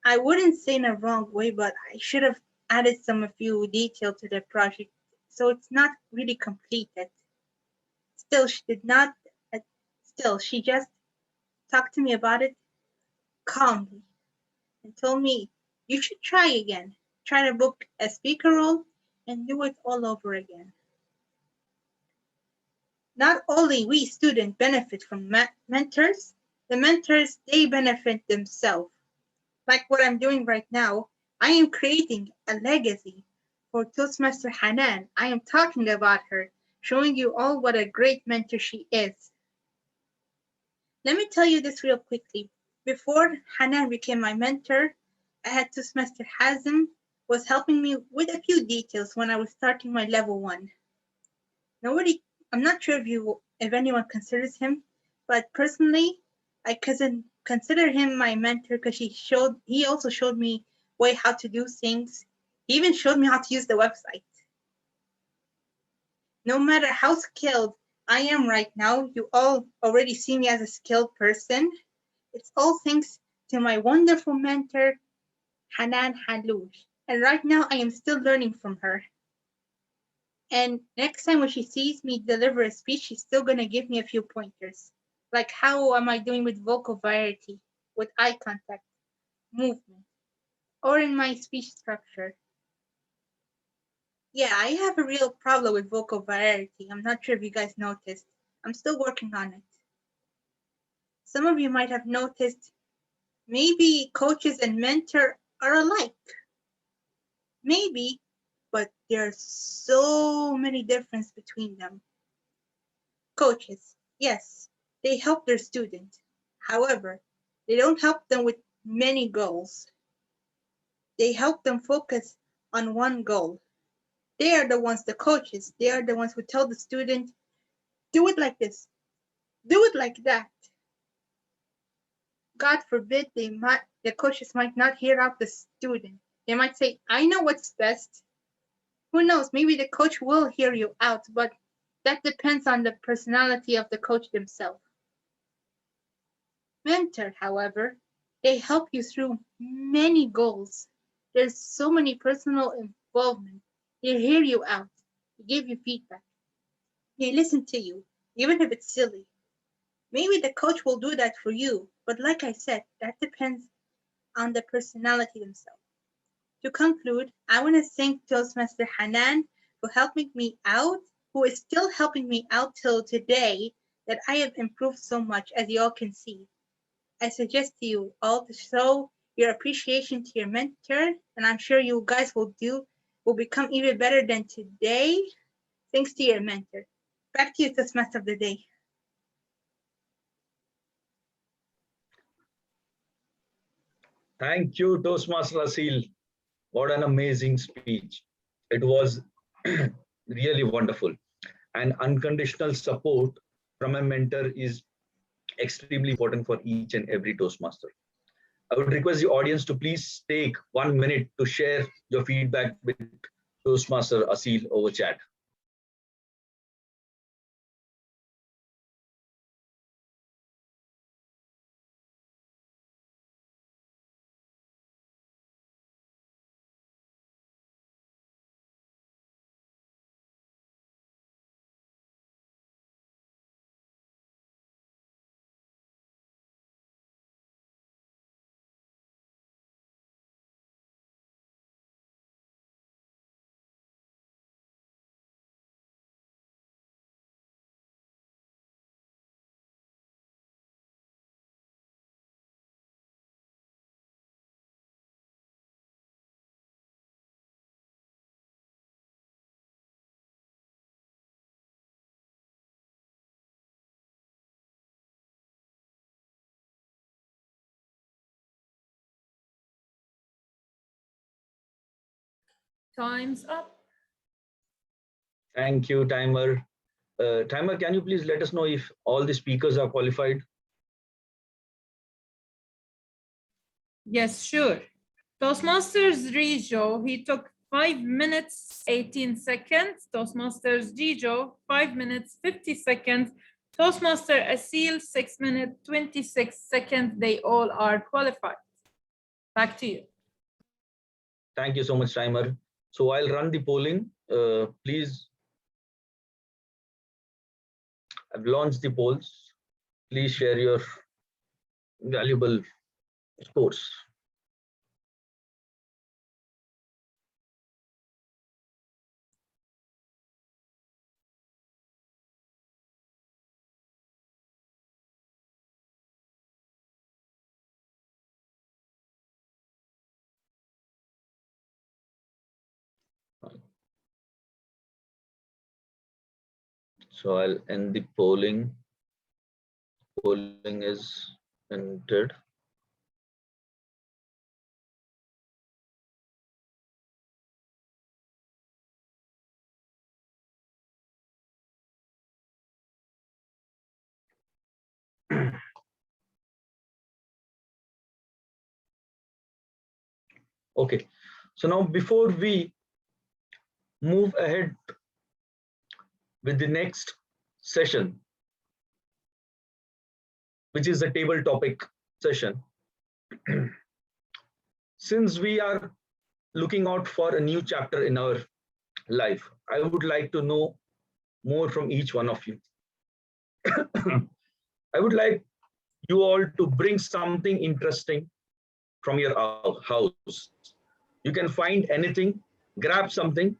I wouldn't say in a wrong way, but I should have added a few details to the project. So it's not really completed. Still, she just talked to me about it calmly and told me, you should try again. Try to book a speaker role and do it all over again. Not only we students benefit from mentors, the mentors, they benefit themselves. Like what I'm doing right now, I am creating a legacy for Toastmaster Hanan. I am talking about her, showing you all what a great mentor she is. Let me tell you this real quickly. Before Hanan became my mentor, I had Toastmaster Hazem was helping me with a few details when I was starting my level 1. I'm not sure if anyone considers him, but personally, I consider him my mentor because he also showed me how to do things. He even showed me how to use the website. No matter how skilled I am right now, you all already see me as a skilled person. It's all thanks to my wonderful mentor, Hanan Halouche. And right now, I am still learning from her. And next time when she sees me deliver a speech, she's still going to give me a few pointers. Like how am I doing with vocal variety, with eye contact, movement, or in my speech structure. Yeah, I have a real problem with vocal variety. I'm not sure if you guys noticed. I'm still working on it. Some of you might have noticed maybe coaches and mentor are alike. Maybe, but there's so many differences between them. Coaches, yes, they help their student. However, they don't help them with many goals. They help them focus on one goal. They are the ones, the coaches, they are the ones who tell the student, do it like this, do it like that. God forbid the coaches might not hear out the student. They might say, I know what's best. Who knows, maybe the coach will hear you out, but that depends on the personality of the coach themselves. Mentor, however, they help you through many goals. There's so many personal involvement. They hear you out. They give you feedback. They listen to you, even if it's silly. Maybe the coach will do that for you, but like I said, that depends on the personality themselves. To conclude, I want to thank Toastmaster Hanan for helping me out, who is still helping me out till today, that I have improved so much, as you all can see. I suggest to you all to show your appreciation to your mentor, and I'm sure you guys will become even better than today, thanks to your mentor. Back to you, Toastmaster of the day. Thank you, Toastmaster Asil. What an amazing speech. It was really wonderful. And unconditional support from a mentor is extremely important for each and every Toastmaster. I would request the audience to please take 1 minute to share your feedback with Toastmaster Asil over chat. Time's up. Thank you, Timer. Timer, can you please let us know if all the speakers are qualified? Yes, sure. Toastmasters Rijo, he took 5 minutes, 18 seconds. Toastmasters Gijo, 5 minutes, 50 seconds. Toastmaster Asil, 6 minutes, 26 seconds. They all are qualified. Back to you. Thank you so much, Timer. So I'll run the polling. Please, I've launched the polls. Please share your valuable scores. So I'll end the polling. Polling is entered. Okay, so now before we move ahead with the next session, which is the table topic session, since we are looking out for a new chapter in our life, I would like to know more from each one of you. I would like you all to bring something interesting from your house. You can find anything, grab something,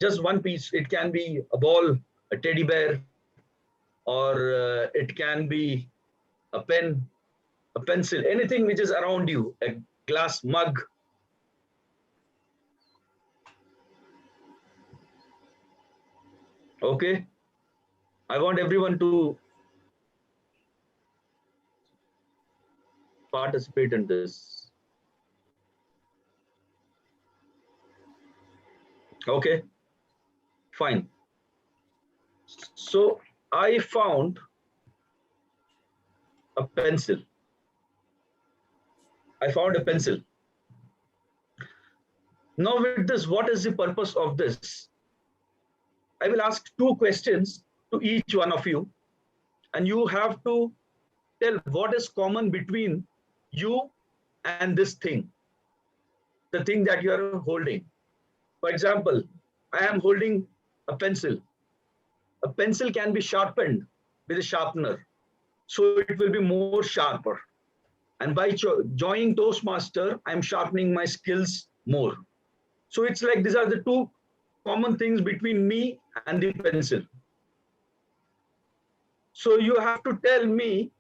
just one piece. It can be a ball, a teddy bear, or it can be a pen, a pencil, anything which is around you, a glass mug. Okay, I want everyone to participate in this. Okay, fine. So I found a pencil. I found a pencil. Now with this, what is the purpose of this? I will ask two questions to each one of you, and you have to tell what is common between you and this thing, the thing that you are holding. For example, I am holding a pencil. A pencil can be sharpened with a sharpener, so it will be more sharper. And by joining Toastmaster, I'm sharpening my skills more. So it's like these are the two common things between me and the pencil. So you have to tell me,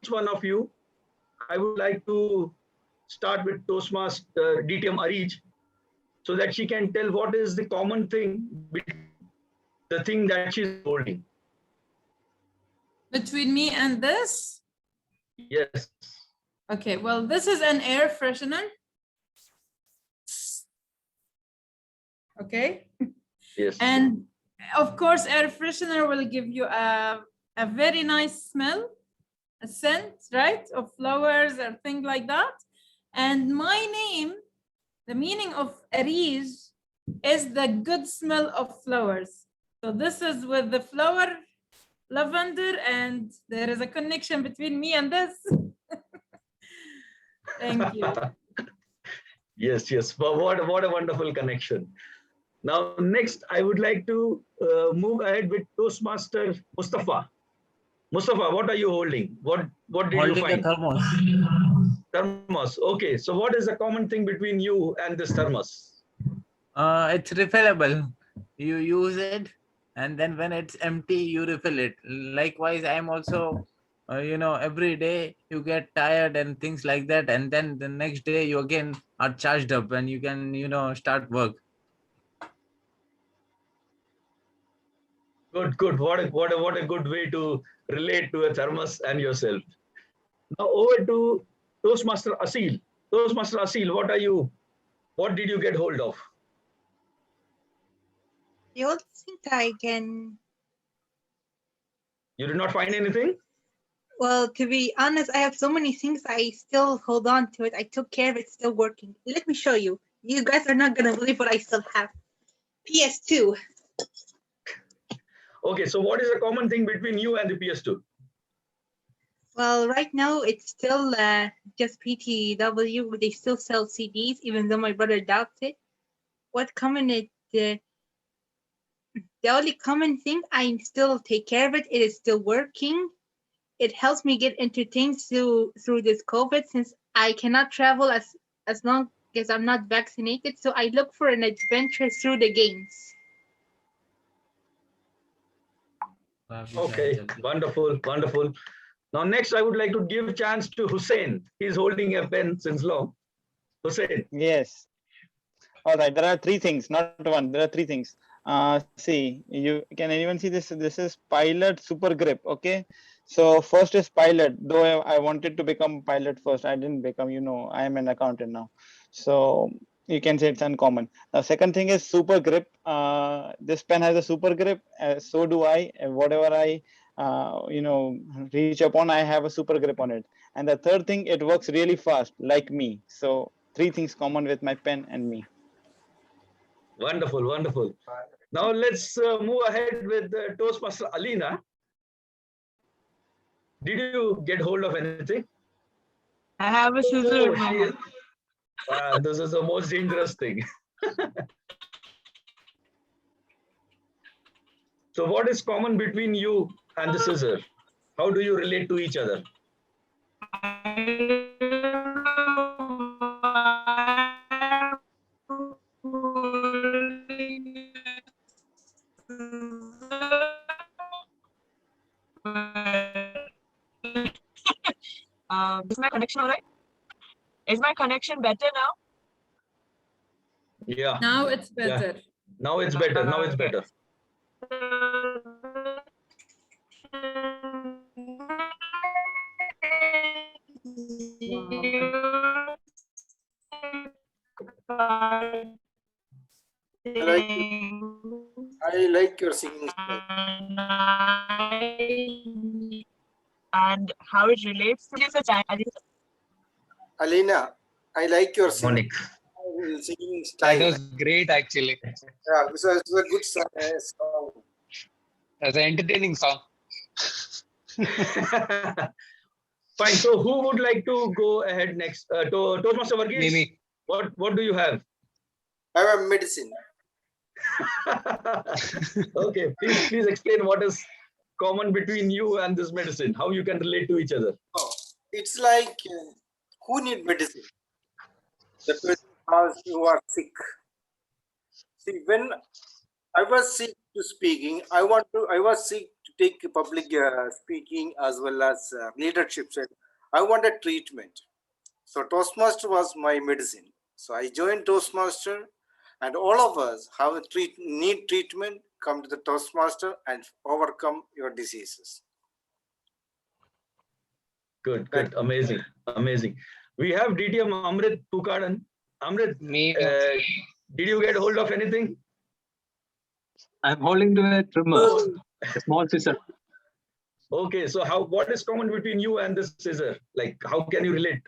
each one of you. I would like to start with Toastmaster DTM Arij, so that she can tell what is the common thing between the thing that she's holding. Between me and this? Yes. Okay, well, this is an air freshener. Okay. Yes. And of course, air freshener will give you a very nice smell, a scent, right, of flowers or things like that. And my name, the meaning of Arij is the good smell of flowers. So this is with the flower lavender, and there is a connection between me and this. Thank you. Yes, yes. But what a wonderful connection. Now, next, I would like to move ahead with Toastmaster Mustafa. Mustafa, what are you holding? What did Holding you find? a thermos. Thermos. Okay. So what is the common thing between you and this thermos? It's refillable. You use it, and then when it's empty, you refill it. Likewise, I'm also, every day you get tired and things like that, and then the next day you again are charged up and you can, start work. Good, good. What a good way to relate to a thermos and yourself. Now over to Toastmaster Asil. Toastmaster Asil, what did you get hold of? The only thing I can, You did not find anything? well, to be honest, I have so many things I still hold on to it. I took care of it, still working. Let me show you. You guys are not gonna believe what I still have. PS2. Okay, so what is the common thing between you and the PS2? Well, right now it's still just PTW. They still sell CDs, even though my brother doubts it. What common it? The only common thing, I still take care of it. It is still working. It helps me get into things through this COVID, since I cannot travel as long as I'm not vaccinated. So I look for an adventure through the games. Okay, wonderful, wonderful. Now next, I would like to give a chance to Hussein. He's holding a pen since long. Hussein. Yes. All right. There are three things, not one. There are three things. See, you can anyone see this? This is Pilot Super Grip. Okay. So first is Pilot. Though I wanted to become pilot first, I didn't become. I am an accountant now. So you can say it's uncommon. The second thing is Super Grip. This pen has a super grip. So do I. Whatever I reach upon, I have a super grip on it. And the third thing, it works really fast, like me. So three things common with my pen and me. Wonderful, wonderful. Now let's move ahead with Toastmaster Alina. Did you get hold of anything? I have a scissor. This is the most dangerous thing. So what is common between you and the scissor? How do you relate to each other? Is my connection alright? Is my connection better now? Yeah. Now it's better. Now it's better. Now it's better. I like your singing style. And how it relates to this. Alina, I like your singing style. That was great, actually. Yeah, this was a good song. That's an entertaining song. Fine. So who would like to go ahead next? Toastmaster Varghese, Mimi. What do you have? I have medicine. Okay, please explain what is common between you and this medicine, how you can relate to each other. Oh, it's like who need medicine? The person who are sick. See, when I was sick to speaking, I was sick to take public speaking as well as leadership. I wanted treatment. So Toastmaster was my medicine. So I joined Toastmaster, and all of us have need treatment. Come to the Toastmaster and overcome your diseases. Good, amazing. We have DTM Amrit Tukadan. Amrit, did you get hold of anything? I'm holding to a trimmer, a small scissor. Okay, so what is common between you and this scissor? Like, how can you relate?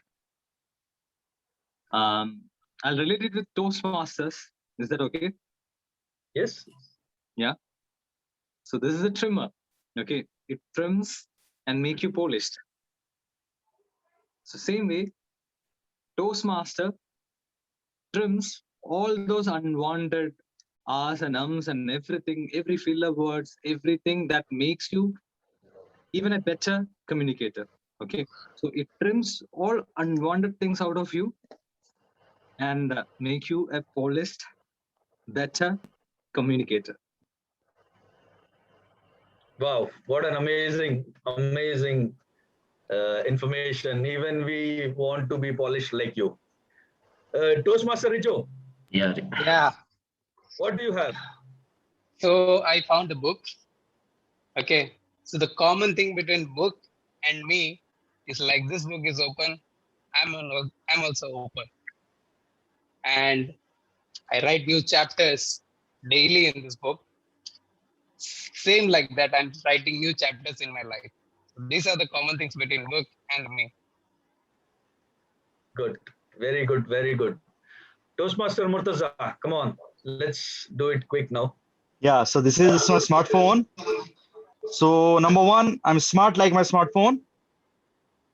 I'll relate it with Toastmasters. Is that okay? Yes. Yeah. So this is a trimmer. Okay, it trims and make you polished. So same way, Toastmaster trims all those unwanted R's and ums and everything, every filler words, everything that makes you even a better communicator. Okay, so it trims all unwanted things out of you and make you a polished, better communicator. Wow, what an amazing information. Even we want to be polished like you. Toastmaster Rijo. Yeah. What do you have? So I found a book. Okay. So the common thing between book and me is like this book is open. I'm also open. And I write new chapters daily in this book. Same like that, I'm writing new chapters in my life. So these are the common things between book and me. Good. Very good. Very good. Toastmaster Murtaza, come on. Let's do it quick now. Yeah, so this is my smartphone. So number one, I'm smart like my smartphone.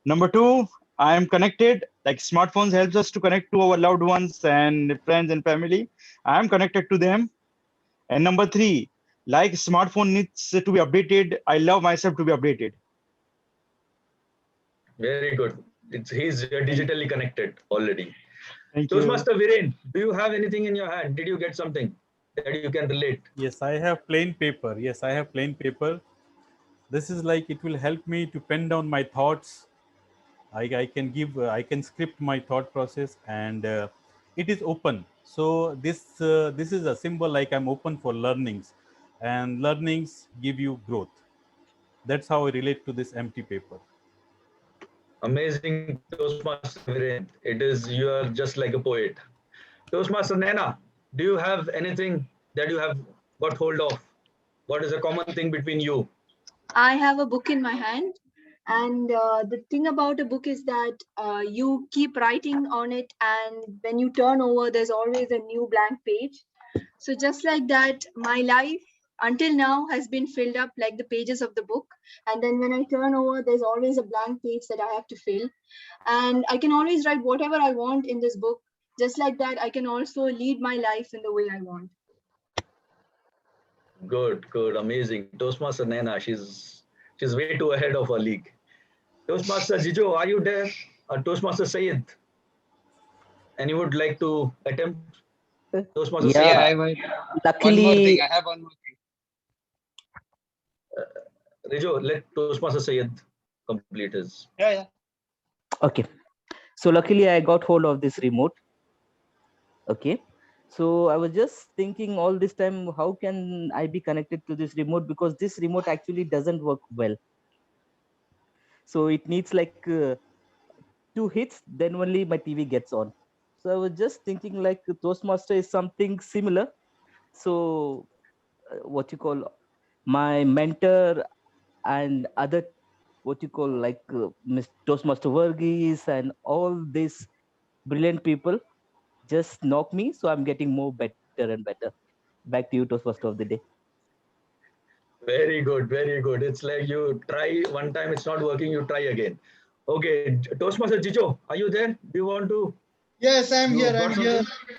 Number two, I am connected. Like smartphones helps us to connect to our loved ones and friends and family. I am connected to them. And number three, like smartphone needs to be updated, I love myself to be updated. Very good. He's digitally connected already. Thank Toastmaster Viren, do you have anything in your hand? Did you get something that you can relate? Yes, I have plain paper. Yes, I have plain paper. This is like it will help me to pen down my thoughts. I can script my thought process, and it is open. So this is a symbol like I'm open for learnings, and learnings give you growth. That's how I relate to this empty paper. Amazing, Toastmaster Viren. You are just like a poet. Toastmaster Naina, do you have anything that you have got hold of? What is a common thing between you? I have a book in my hand, and the thing about a book is that you keep writing on it, and when you turn over, there's always a new blank page. So just like that, my life until now has been filled up like the pages of the book, and then when I turn over, there's always a blank page that I have to fill, and I can always write whatever I want in this book. Just like that, I can also lead my life in the way I want. Good, amazing. Toastmaster Naina, she's way too ahead of her league. Toastmaster Jijo, are you there? Toastmaster Sayed, and you would like to attempt? Toastmaster Yeah, Sayed. One more thing. I have one more thing. Rijo, let Toastmaster Sayed complete his. Yeah. Okay. So luckily I got hold of this remote. Okay. So I was just thinking all this time, how can I be connected to this remote? Because this remote actually doesn't work well. So it needs like 2 hits, then only my TV gets on. So I was just thinking like Toastmaster is something similar. So what you call my mentor and other what you call like Toastmaster Verghese and all these brilliant people just knock me. So I'm getting more better and better. Back to you, Toastmaster of the day. Very good, very good. It's like you try one time, it's not working, you try again. Okay, Toastmaster Chicho, are you there? Do you want to? Yes, I'm You here. got I'm here. something?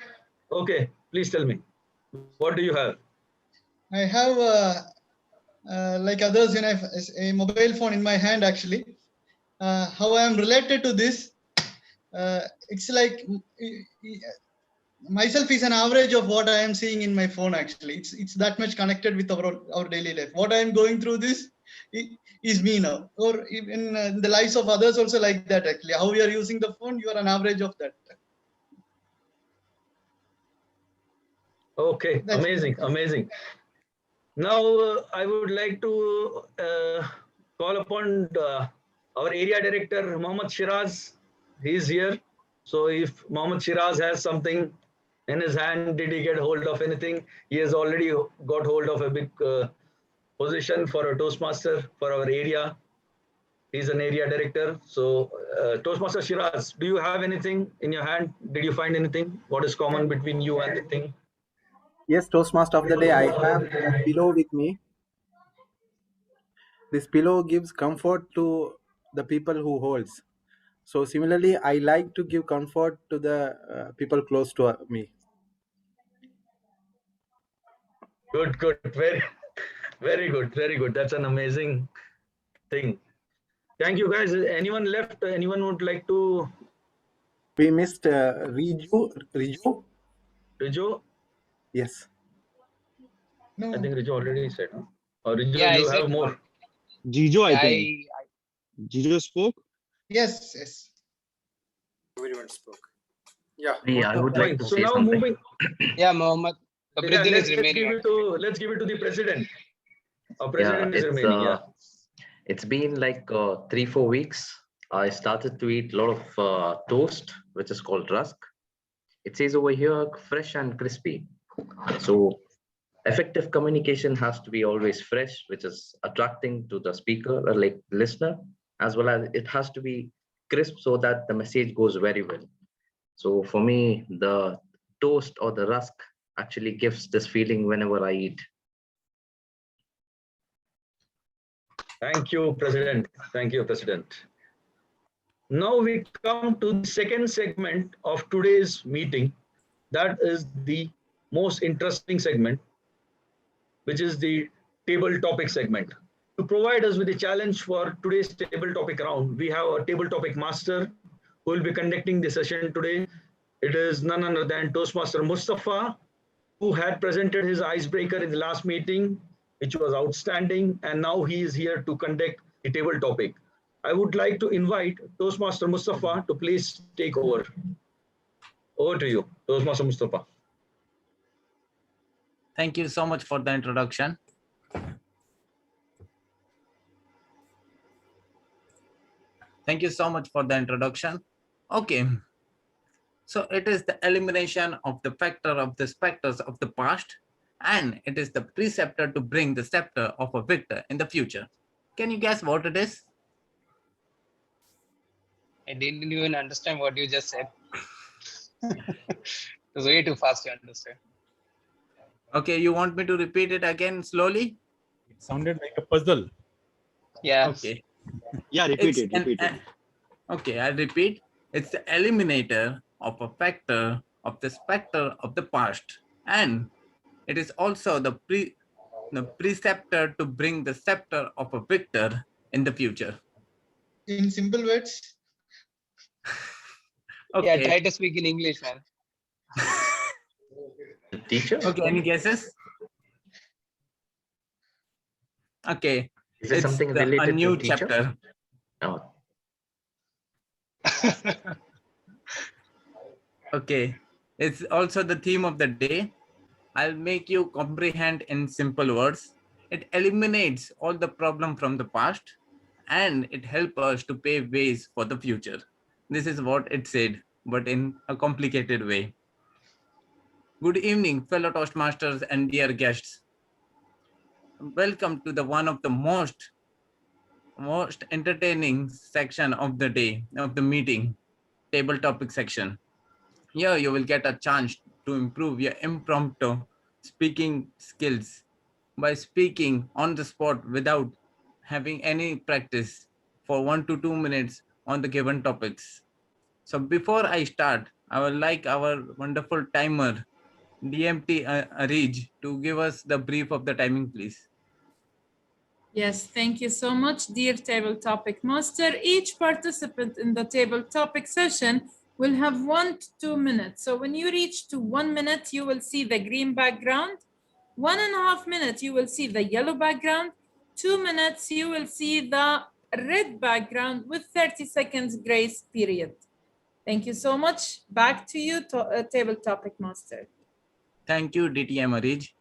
Okay, please tell me. What do you have? I have, like others, a mobile phone in my hand actually. How I am related to this, it's like myself is an average of what I am seeing in my phone actually. It's that much connected with our daily life. What I am going through this is me now, or even in the lives of others also like that actually. How we are using the phone, you are an average of that. Okay, That's amazing, amazing. Now, I would like to call upon our area director, Mohammad Shiraz. He is here. So if Mohammad Shiraz has something in his hand, did he get hold of anything? He has already got hold of a big position for a Toastmaster for our area. He's an area director. So Toastmaster Shiraz, do you have anything in your hand? Did you find anything? What is common between you and the thing? Yes, Toastmaster of the day, I have a pillow with me. This pillow gives comfort to the people who holds. So similarly, I like to give comfort to the people close to me. Good, good, very, very good, very good. That's an amazing thing. Thank you, guys. Anyone left? Anyone would like to? We missed Riju. Riju? Yes. I think Riju already said. Huh? Or Riju, Yeah, I you said have more? Jijo, I yeah, think. Jijo spoke. Yes, yes. Everyone spoke. Yeah. I would like Fine. to So say now something. moving. Yeah, Mohammed. The Yeah, breathing is let's remaining. give it to the president. Our president is It's remaining. Yeah. it's been like 3-4 weeks. I started to eat a lot of toast, which is called rusk. It says over here fresh and crispy. So effective communication has to be always fresh, which is attracting to the speaker or like listener, as well as it has to be crisp so that the message goes very well. So for me, the toast or the rusk actually gives this feeling whenever I eat. Thank you, President. Thank you, President. Now we come to the second segment of today's meeting. That is the most interesting segment, which is the table topic segment. To provide us with a challenge for today's table topic round, we have a table topic master who will be conducting the session today. It is none other than Toastmaster Mustafa, who had presented his icebreaker in the last meeting, which was outstanding, and now he is here to conduct the table topic. I would like to invite Toastmaster Mustafa to please take over. Over to you, Toastmaster Mustafa. Thank you so much for the introduction. Thank you so much for the introduction. Okay. So it is the elimination of the factor of the specters of the past, and it is the preceptor to bring the scepter of a victor in the future. Can you guess what it is? I didn't even understand what you just said. It was way too fast to understand. Okay, you want me to repeat it again slowly? It sounded like a puzzle. Yeah. Okay. Yeah, repeat it. Okay, I'll repeat. It's the eliminator of a factor of the specter of the past, and it is also the preceptor to bring the scepter of a victor in the future. In simple words. Okay. Yeah, try to speak in English, man. Teacher? Okay, any guesses? Okay. Is it something related a new to teacher? chapter. Oh. Okay, it's also the theme of the day. I'll make you comprehend in simple words. It eliminates all the problem from the past and it helps us to pave ways for the future. This is what it said, but in a complicated way. Good evening, fellow Toastmasters and dear guests. Welcome to the one of the most entertaining section of the day, of the meeting, table topic section. Here you will get a chance to improve your impromptu speaking skills by speaking on the spot without having any practice for 1 to 2 minutes on the given topics. So before I start, I would like our wonderful timer, DMT Arij, to give us the brief of the timing, please. Yes, thank you so much, dear table topic master. Each participant in the table topic session will have 1 to 2 minutes. So when you reach to 1 minute, you will see the green background. 1.5 minutes, you will see the yellow background. 2 minutes, you will see the red background with 30 seconds grace period. Thank you so much. Back to you, table topic master. Thank you, DTM Arij.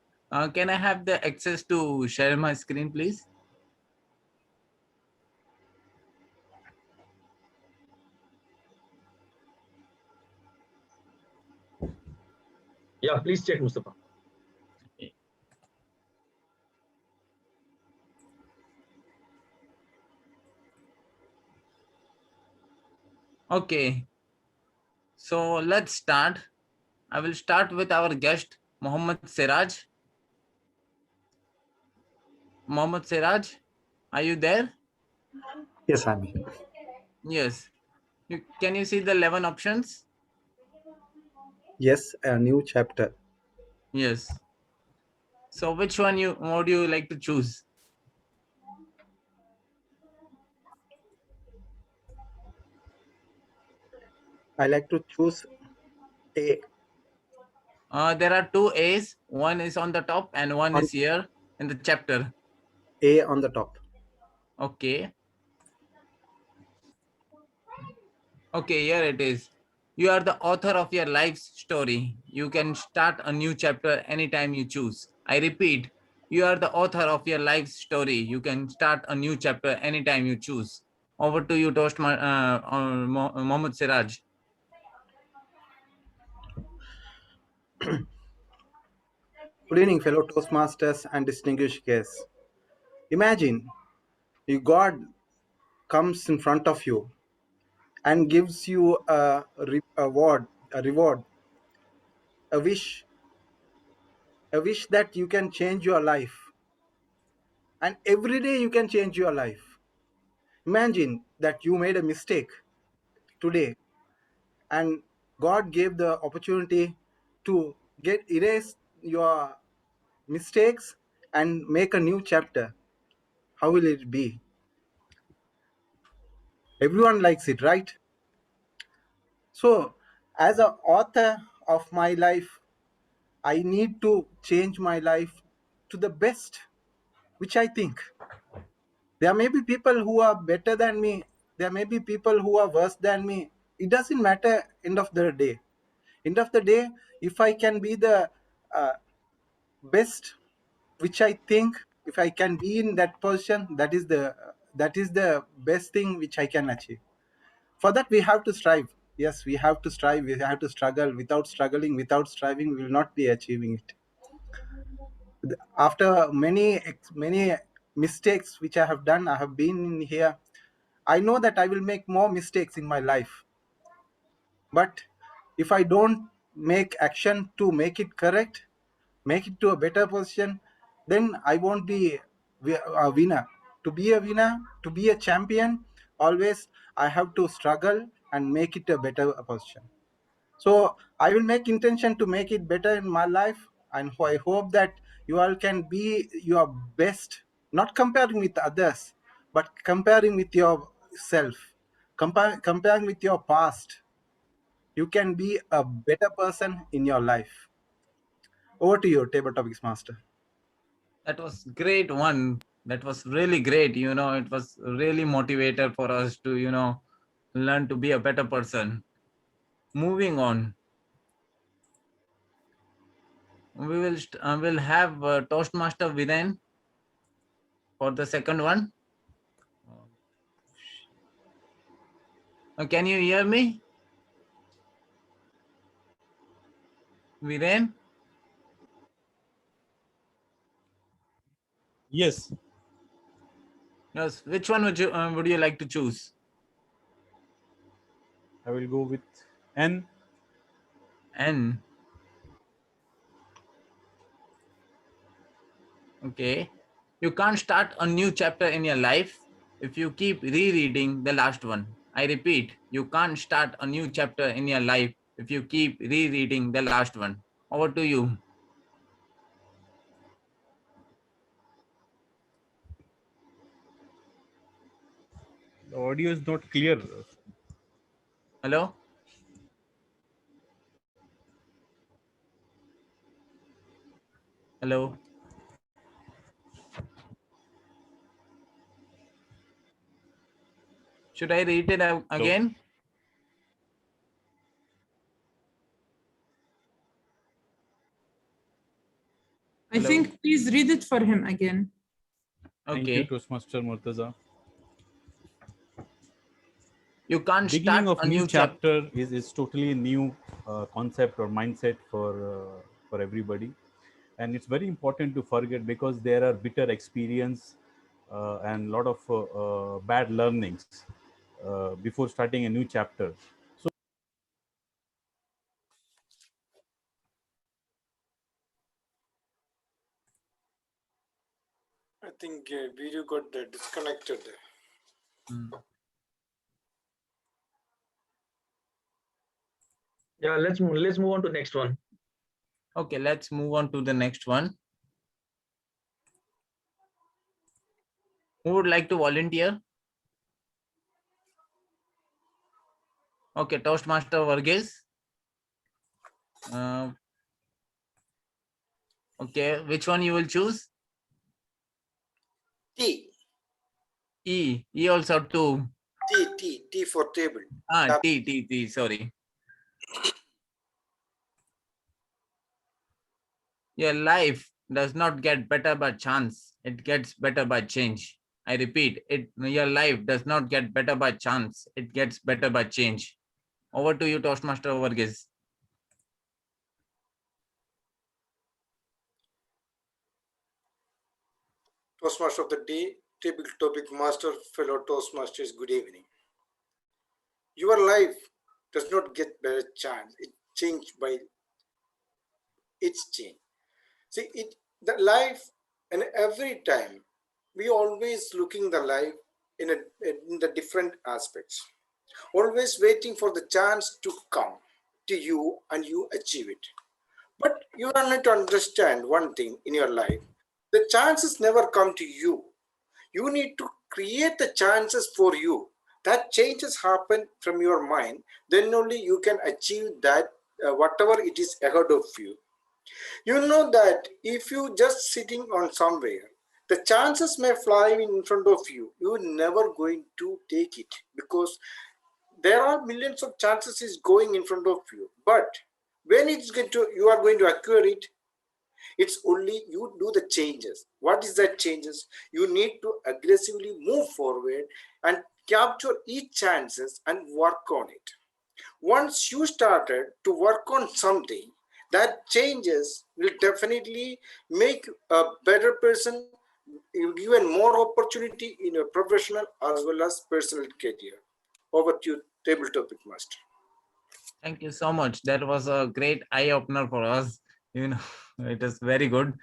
Can I have the access to share my screen, please? Yeah, please check, Mustafa. Okay, so let's start. I will start with our guest, Mohammad Siraj. Mohammad Siraj, are you there? Yes, I'm here. Yes. Can you see the 11 options? Yes, a new chapter. Yes. So which one would you like to choose? I like to choose A. There are two A's. One is on the top and one On is here in the chapter. A on the top. Okay. Okay, here it is. You are the author of your life's story. You can start a new chapter anytime you choose. I repeat, you are the author of your life's story. You can start a new chapter anytime you choose. Over to you, Mohammad Siraj. Good evening, fellow Toastmasters and distinguished guests. Imagine you God comes in front of you and gives you a reward, a wish that you can change your life. And every day you can change your life. Imagine that you made a mistake today and God gave the opportunity to erase your mistakes and make a new chapter. How will it be? Everyone likes it, right? So, as an author of my life, I need to change my life to the best, which I think. There may be people who are better than me, there may be people who are worse than me. It doesn't matter, end of the day. End of the day, if I can be the uh, best, which I think, if I can be in that position, that is the best thing which I can achieve. For that we have to strive. Yes, we have to strive, we have to struggle. Without struggling, without striving, we will not be achieving it. After many mistakes which I have done, I have been in here, I know that I will make more mistakes in my life. But if I don't make action to make it correct, make it to a better position, then I won't be a winner. To be a winner, to be a champion, always I have to struggle and make it a better position. So I will make intention to make it better in my life, and I hope that you all can be your best, not comparing with others, but comparing with yourself, comparing with your past. You can be a better person in your life. Over to you, table topics master. That was great one. That was really great. It was really motivator for us to, learn to be a better person. Moving on, we'll have Toastmaster Viren for the second one. Can you hear me, Viren? Yes. Yes. Which one would you like to choose? I will go with N. N. Okay. You can't start a new chapter in your life if you keep rereading the last one. I repeat, you can't start a new chapter in your life if you keep rereading the last one. Over to you. The audio is not clear. Hello? Hello? Should I read it again? I think please read it for him again. Thank you, Toastmaster Murtaza. You can't Beginning start of a new new chapter is totally a new concept or mindset for everybody, and it's very important to forget because there are bitter experience and a lot of bad learnings before starting a new chapter. So I think video got disconnected. Yeah, let's move on to next one. Okay, let's move on to the next one. Who would like to volunteer? Okay, Toastmaster Varghese. Okay, which one you will choose? T. E also two. T for table. T, sorry. Your life does not get better by chance. It gets better by change. I repeat, your life does not get better by chance. It gets better by change. Over to you, Toastmaster Varghese. Toastmaster of the day, table topic master, fellow Toastmasters, good evening. Your life does not get better chance. It changed by its change. See, the life, and every time we always looking the life in the different aspects, always waiting for the chance to come to you and you achieve it. But you are not to understand one thing in your life: the chances never come to you. You need to create the chances for you. That changes happen from your mind. Then only you can achieve that whatever it is ahead of you. You know that if you just sitting on somewhere, the chances may fly in front of you. You're never going to take it because there are millions of chances is going in front of you. But when it's going to, you are going to acquire it, it's only you do the changes. What is that changes? You need to aggressively move forward and capture each chances and work on it. Once you started to work on something, that changes will definitely make a better person, given more opportunity in your professional as well as personal career. Over to you, table topic master. Thank you so much. That was a great eye opener for us. It is very good.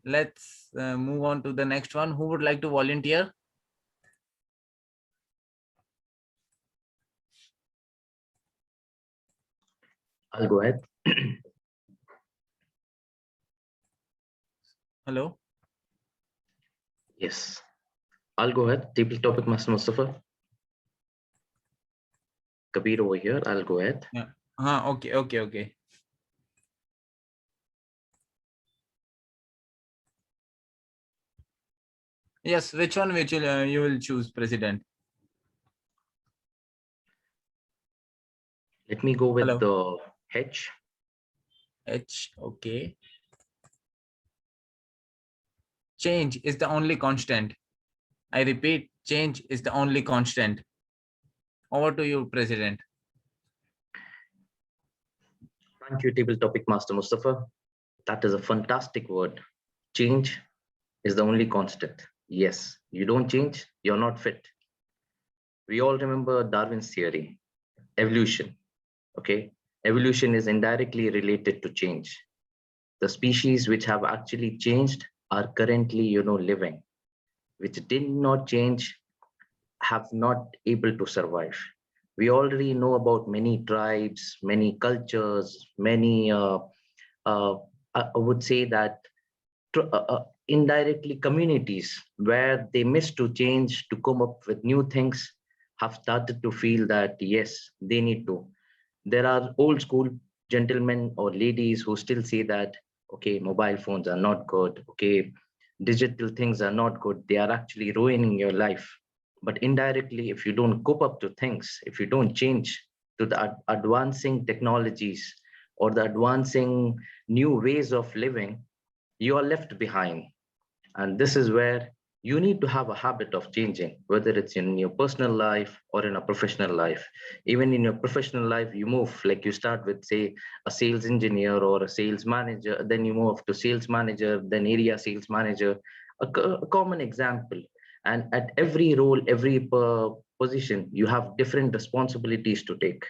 Let's move on to the next one. Who would like to volunteer? I'll go ahead. Hello. Yes, I'll go ahead. Table topic master Mustafa. Kabir over here. I'll go ahead. Yeah. Okay. Yes, which one you will choose, President? Let me go with Hello. the H. H. Okay. Change is the only constant. I repeat, change is the only constant. Over to you, President. Thank you, Table Topic Master Mustafa. That is a fantastic word. Change is the only constant. Yes, you don't change, you're not fit. We all remember Darwin's theory, evolution. Okay, evolution is indirectly related to change. The species which have actually changed are currently, living, which did not change, have not able to survive. We already know about many tribes, many cultures, many, I would say that indirectly communities where they miss to change to come up with new things have started to feel that yes, they need to. There are old school gentlemen or ladies who still say that, okay, mobile phones are not good, okay, digital things are not good, they are actually ruining your life. But indirectly, if you don't cope up to things, if you don't change to the advancing technologies or the advancing new ways of living, you are left behind. And this is where you need to have a habit of changing, whether it's in your personal life or in a professional life. Even in your professional life, you move, like you start with, say, a sales engineer or a sales manager, then you move to sales manager, then area sales manager, a common example. And at every role, every position, you have different responsibilities to take.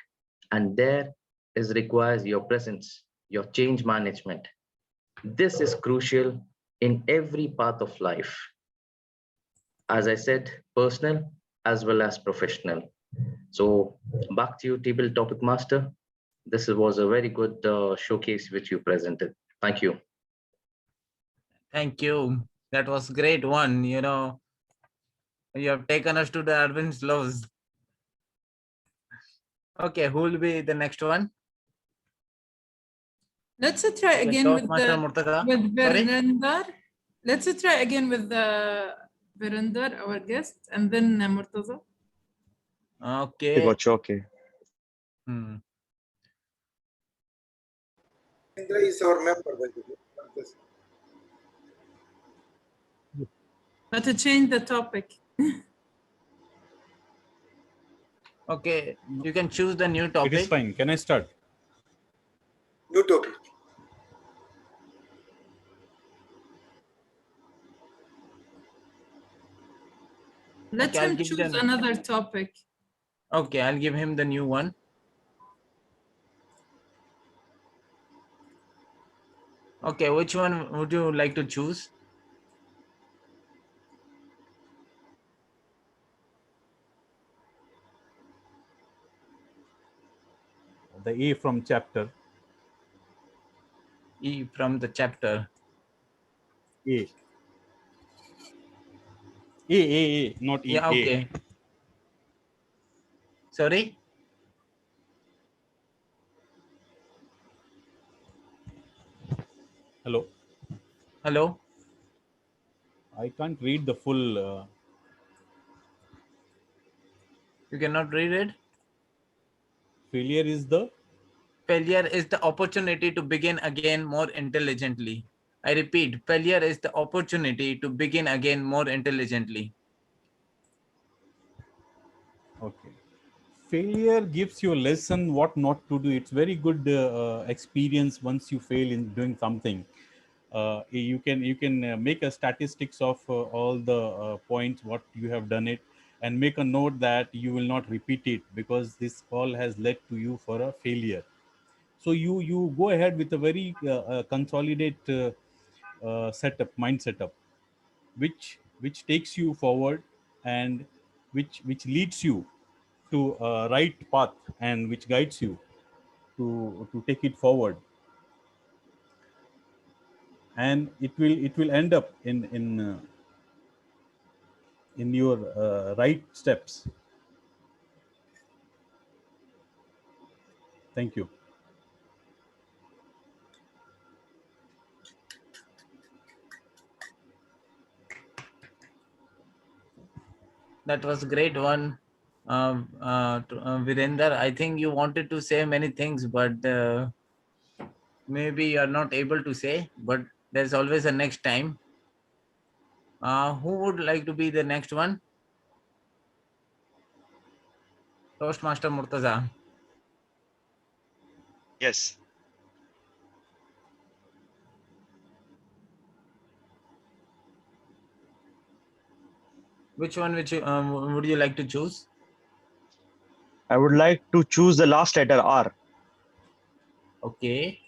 And there is requires your presence, your change management. This is crucial in every path of life. As I said, personal as well as professional. So back to you, Table Topic Master. This was a very good showcase which you presented. Thank you. Thank you. That was great one. You have taken us to the Darwin's laws. Okay, who will be the next one? Let's try again with Toastmaster Murtaza. with Sorry? Virender. Let's try again with the Virender, our guest, and then Murtaza. Okay. I got you. Okay. Indra is our member, by the way. But to change the topic. Okay, you can choose the new topic. It is fine. Can I start? New topic. Let Okay, I'll him give choose them. another topic. Okay, I'll give him the new one. Okay, which one would you like to choose? The A from chapter. E from the chapter. A. A, not E. Yeah, okay. A. Sorry? Hello. Hello? I can't read the full. You cannot read it? Failure is the? Failure is the opportunity to begin again more intelligently. I repeat, failure is the opportunity to begin again more intelligently. Okay. Failure gives you a lesson what not to do. It's very good experience once you fail in doing something. You can make a statistics of all the points what you have done it, and make a note that you will not repeat it because this all has led to you for a failure. So you go ahead with a very consolidate mind setup, which takes you forward, and which leads you to a right path, and which guides you to take it forward, and it will end up in your right steps. Thank you. That was great one. Virender, I think you wanted to say many things, but maybe you are not able to say, but there's always a next time. Who would like to be the next one? Toastmaster Murtaza. Yes. Which one would you like to choose? I would like to choose the last letter R. Okay.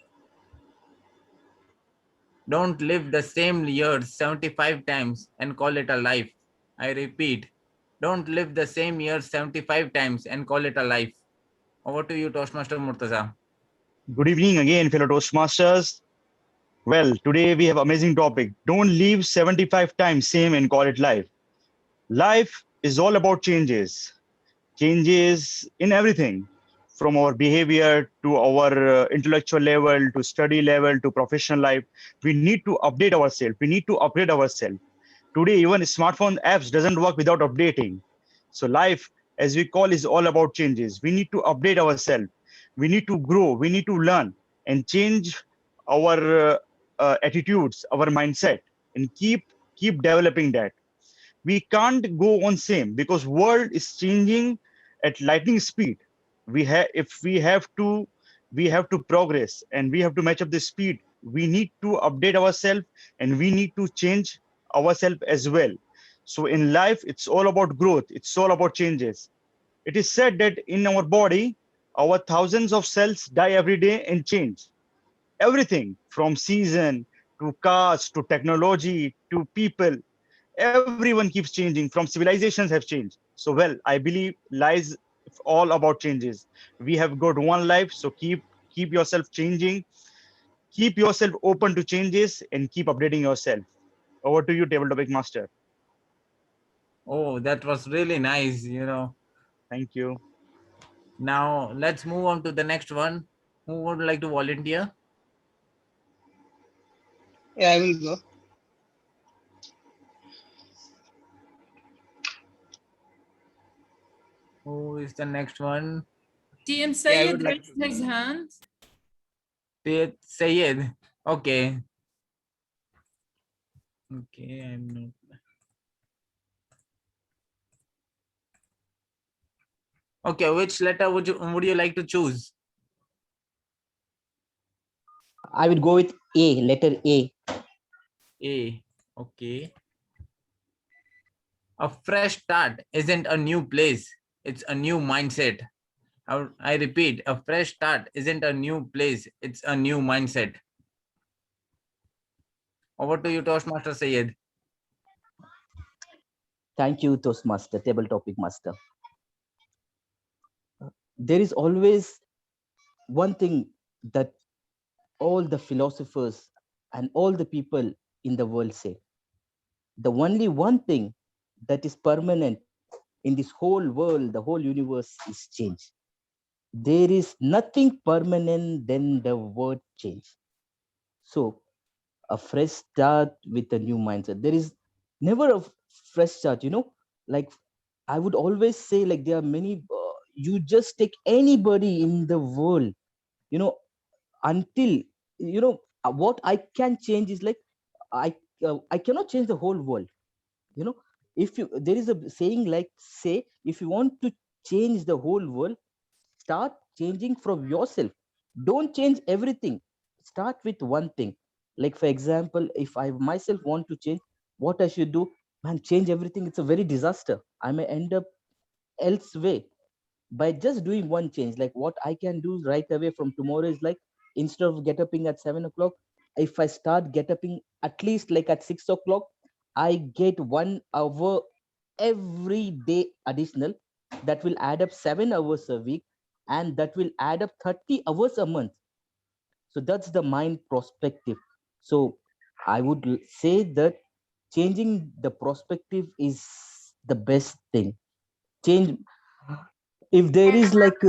Don't live the same year 75 times and call it a life. I repeat, don't live the same year 75 times and call it a life. Over to you, Toastmaster Murtaza. Good evening again, fellow Toastmasters. Well, today we have amazing topic. Don't leave 75 times same and call it life. Life is all about changes. Changes in everything, from our behavior to our intellectual level to study level to professional life. We need to update ourselves. We need to upgrade ourselves. Today, even smartphone apps doesn't work without updating. So life, as we call, is all about changes. We need to update ourselves. We need to grow. We need to learn and change our attitudes, our mindset, and keep developing that. We can't go on same because world is changing at lightning speed. We have if we have to we have to progress and we have to match up the speed. We need to update ourselves and we need to change ourselves as well. So in life it's all about growth, it's all about changes. It is said that in our body our thousands of cells die every day and change everything from season to cars to technology to people. Everyone keeps changing, from civilizations have changed. So well, I believe lies all about changes. We have got one life, so keep yourself changing, keep yourself open to changes and keep updating yourself. Over to you, table topic master. Oh, that was really nice, Thank you. Now let's move on to the next one. Who would like to volunteer? Yeah, I will go. Who is the next one? TM Yeah, I Sayed would like raised his hand. Sayed. Okay. Okay, I'm not. Okay, which letter would you like to choose? I will go with A, letter A. A. Okay. A fresh start isn't a new place, it's a new mindset. I repeat, a fresh start isn't a new place, it's a new mindset. Over to you, Toastmaster Sayed. Thank you, Toastmaster, table topic master. There is always one thing that all the philosophers and all the people in the world say. The only one thing that is permanent in this whole world, the whole universe, is change. There is nothing permanent than the word change. So a fresh start with a new mindset. There is never a fresh start, like I would always say, like there are many, you just take anybody in the world, until, what I can change is like, I cannot change the whole world. If you, there is a saying like, say, if you want to change the whole world, start changing from yourself. Don't change everything. Start with one thing. Like for example, if I myself want to change, what I should do, man, change everything, it's a very disaster. I may end up elsewhere. By just doing one change, like what I can do right away from tomorrow is like, instead of get upping at 7 o'clock, if I start get upping at least like at 6 o'clock, I get 1 hour every day additional. That will add up 7 hours a week, and that will add up 30 hours a month. So that's the mind perspective. So I would say that changing the perspective is the best thing. Change, if there is like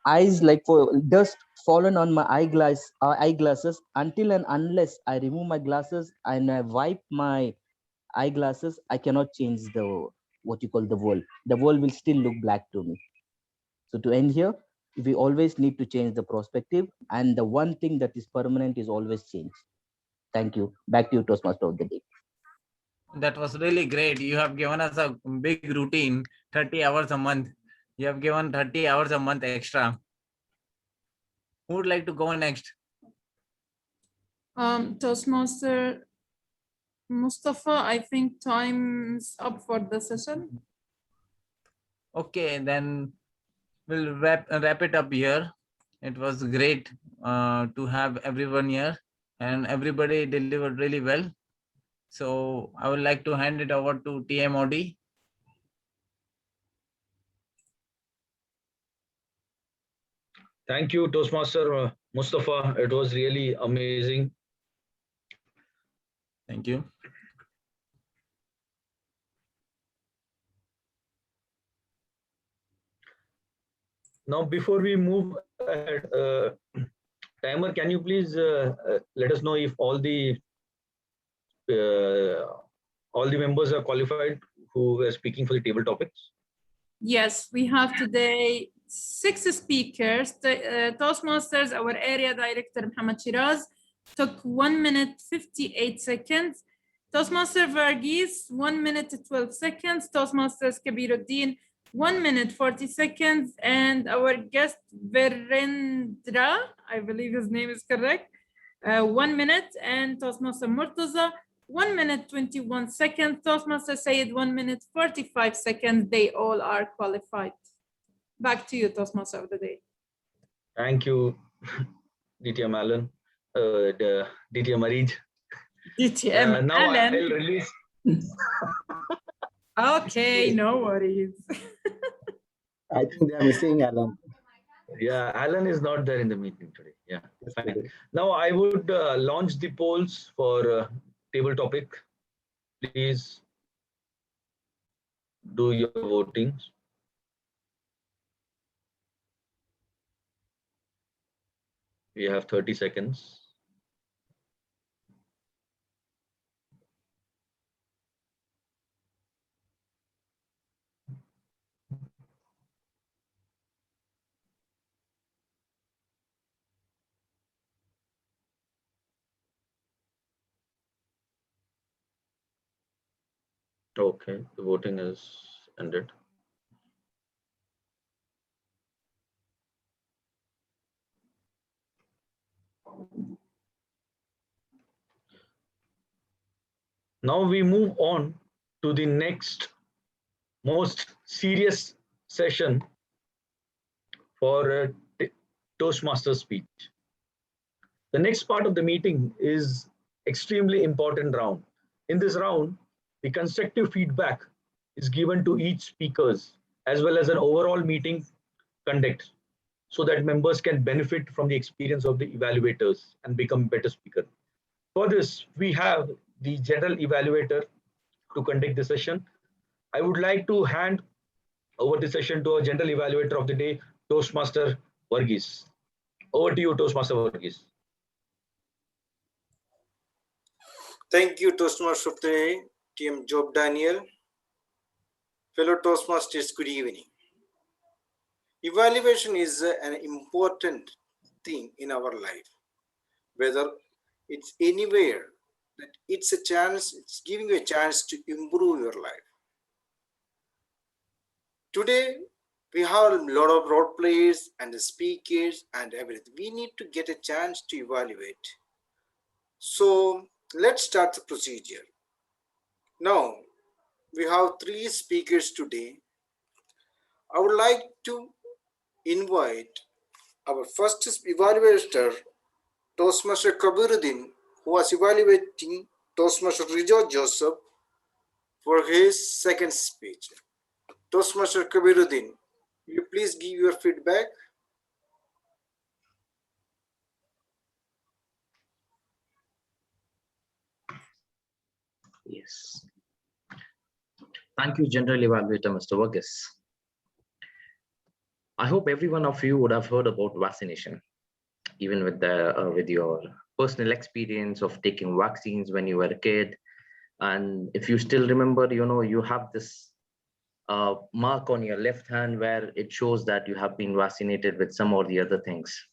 eyes, like for dust fallen on my eyeglasses, until and unless I remove my glasses and I wipe my eyeglasses, I cannot change the world. what you call the world will still look black to me. So to end here, we always need to change the perspective, and the one thing that is permanent is always change. Thank you. Back to you, Toastmaster of the day. That was really great. You have given us a big routine, 30 hours a month. You have given 30 hours a month extra. Who would like to go next? Toastmaster Mustafa, I think time's up for the session. Okay, then we'll wrap it up here. It was great to have everyone here, and everybody delivered really well. So I would like to hand it over to TMOD. Thank you, Toastmaster Mustafa. It was really amazing. Thank you. Now, before we move ahead, Timer, can you please let us know if all the members are qualified who were speaking for the table topics? Yes, we have today 6 speakers. Toastmasters, our area director, Mohammed Shiraz, took 1 minute 58 seconds. Toastmaster Varghese, 1 minute 12 seconds. Toastmasters Kabiruddin, 1 minute 40 seconds. And our guest Virendra, I believe his name is correct, 1 minute. And Toastmaster Murtaza, 1 minute 21 seconds. Toastmaster Sayed, 1 minute 45 seconds. They all are qualified. Back to you, Toastmaster of the day. Thank you, DTM Alan, DTM Arij. DTM now Alan. I'll release. Okay, no worries. I think they are missing Alan. Yeah, Alan is not there in the meeting today. Yeah, fine. Now I would launch the polls for table topic. Please do your voting. We have 30 seconds. Okay, the voting is ended. Now we move on to the next most serious session for Toastmaster speech. The next part of the meeting is extremely important round. In this round, the constructive feedback is given to each speakers as well as an overall meeting conduct so that members can benefit from the experience of the evaluators and become better speakers. For this, we have the general evaluator to conduct the session. I would like to hand over the session to our general evaluator of the day, Toastmaster Varghese. Over to you, Toastmaster Varghese. Thank you, Toastmaster of the day, TM Job Daniel. Fellow Toastmasters, good evening. Evaluation is an important thing in our life, whether it's anywhere, that it's a chance, it's giving you a chance to improve your life. Today, we have a lot of role players and the speakers and everything. We need to get a chance to evaluate. So let's start the procedure. Now, we have 3 speakers today. I would like to invite our first evaluator, Toastmaster Kabiruddin, who was evaluating Toastmaster Rijo Joseph for his second speech. Toastmaster Kabiruddin, will you please give your feedback? Yes. Thank you, General Evaluator, Mr. Varghese. I hope every one of you would have heard about vaccination, even with your personal experience of taking vaccines when you were a kid. And if you still remember, you have this mark on your left hand where it shows that you have been vaccinated with some or the other things.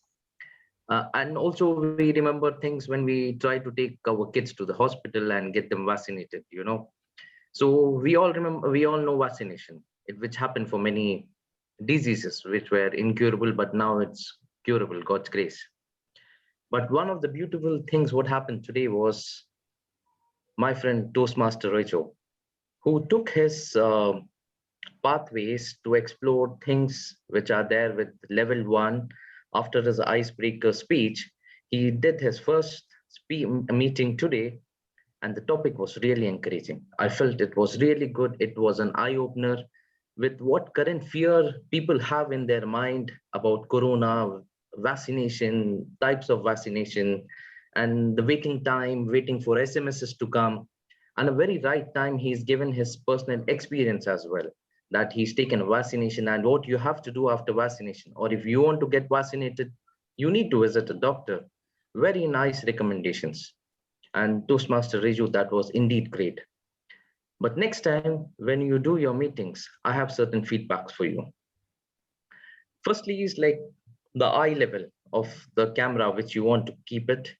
And also we remember things when we try to take our kids to the hospital and get them vaccinated, you know. So we all remember, we all know vaccination, which happened for many diseases which were incurable, but now it's curable, God's grace. But one of the beautiful things what happened today was my friend Toastmaster Rejo, who took his pathways to explore things which are there with level 1. After his icebreaker speech, he did his first meeting today, and the topic was really encouraging. I felt it was really good. It was an eye-opener with what current fear people have in their mind about corona, vaccination, types of vaccination, and the waiting time, waiting for SMSs to come. And a very right time, he's given his personal experience as well, that he's taken a vaccination and what you have to do after vaccination. Or if you want to get vaccinated, you need to visit a doctor. Very nice recommendations. And Toastmaster Reju, that was indeed great. But next time, when you do your meetings, I have certain feedbacks for you. Firstly, is like the eye level of the camera, which you want to keep it,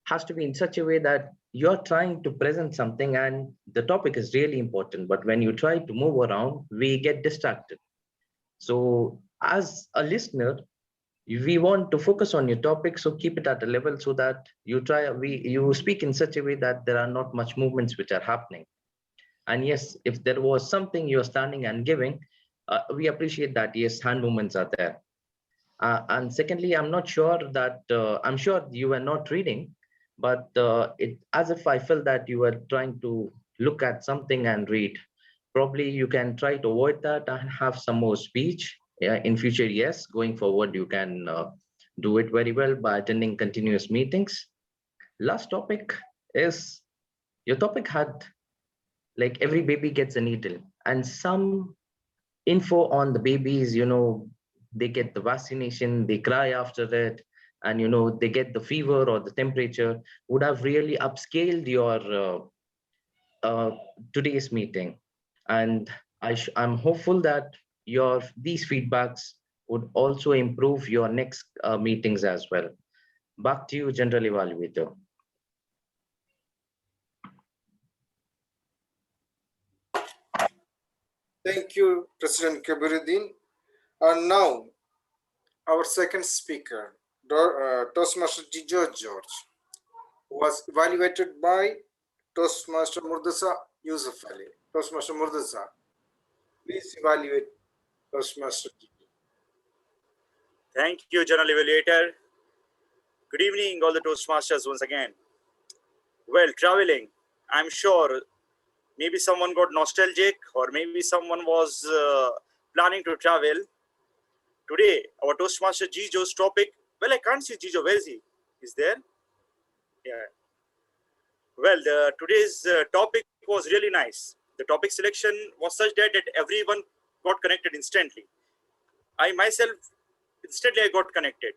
has to be in such a way that you're trying to present something and the topic is really important. But when you try to move around, we get distracted. So as a listener, we want to focus on your topic, so keep it at a level so that you speak in such a way that there are not much movements which are happening. And yes, if there was something you're standing and giving, we appreciate that. Yes, hand movements are there. And secondly, I'm not sure that, I'm sure you were not reading, but it as if I felt that you were trying to look at something and read. Probably you can try to avoid that and have some more speech. In future, yes, going forward, you can do it very well by attending continuous meetings. Last topic is, your topic had like every baby gets a needle and some info on the babies, you know, they get the vaccination, they cry after it, and you know, they get the fever or the temperature, would have really upscaled your today's meeting. And I'm hopeful that these feedbacks would also improve your next meetings as well. Back to you, General Evaluator. Thank you, President Kabiruddin. And now, our second speaker, Toastmaster George, was evaluated by Toastmaster Murtaza Yusuf Ali. Toastmaster Murtaza, please evaluate Toastmaster. Thank you, General Evaluator. Good evening, all the Toastmasters once again. Well, traveling, I'm sure maybe someone got nostalgic or maybe someone was planning to travel. Today, our Toastmaster Jijo's topic, well, I can't see Jijo. Where is he? Is there? Yeah. Well, today's topic was really nice. The topic selection was such that everyone got connected instantly. I myself, instantly I got connected.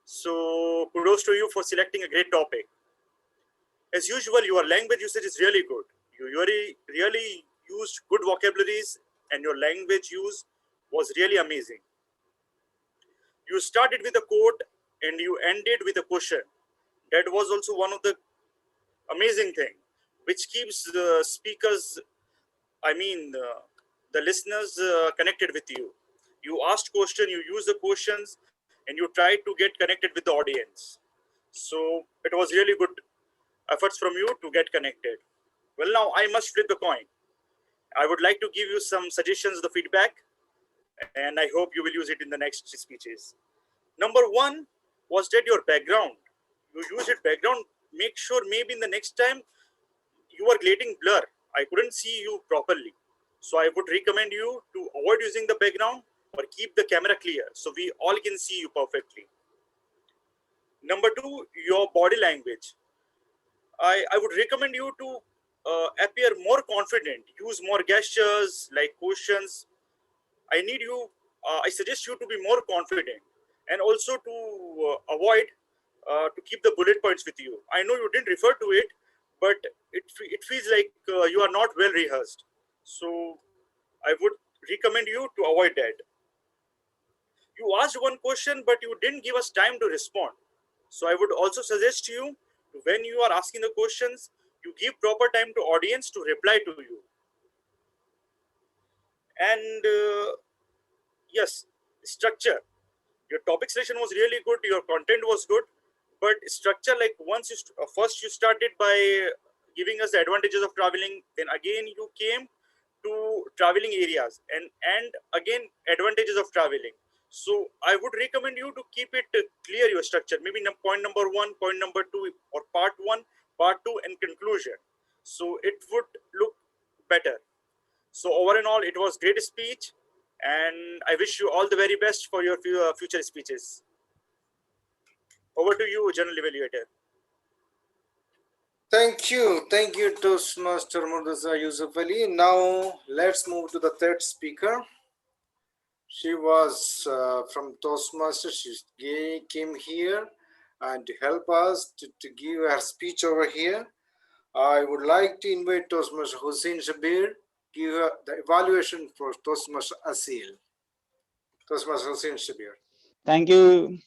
So kudos to you for selecting a great topic. As usual, your language usage is really good. You really used good vocabularies and your language use was really amazing. You started with a quote and you ended with a question. That was also one of the amazing thing, which keeps the speakers, the listeners connected with you. You asked question, you use the questions, and you tried to get connected with the audience. So it was really good efforts from you to get connected. Well, now I must flip the coin. I would like to give you some suggestions, the feedback, and I hope you will use it in the next speeches. Number one was that your background. You use it background. Make sure maybe in the next time you are getting blur. I couldn't see you properly. So I would recommend you to avoid using the background or keep the camera clear so we all can see you perfectly. Number two, your body language. I would recommend you to appear more confident, use more gestures like questions. I suggest you to be more confident and also to avoid to keep the bullet points with you. I know you didn't refer to it, but it feels like you are not well rehearsed. So I would recommend you to avoid that. You asked one question, but you didn't give us time to respond. So I would also suggest you, when you are asking the questions, you give proper time to audience to reply to you. And yes, structure. Your topic selection was really good. Your content was good, but structure, like once you first you started by giving us the advantages of traveling, then again you came to traveling areas, and again advantages of traveling. So I would recommend you to keep it clear, your structure. Maybe point number one, point number two, or part one, part two, and conclusion. So it would look better. So over and all, it was great speech, and I wish you all the very best for your future speeches. Over to you, General Evaluator. Thank you, Toastmaster Murtaza Yusuf Ali. Now let's move to the third speaker. She was from Toastmaster. She came here and to help us to give her speech over here. I would like to invite Toastmaster Hussein Shabir give her the evaluation for Toastmaster Asil. Toastmaster Hussein Shabir. Thank you.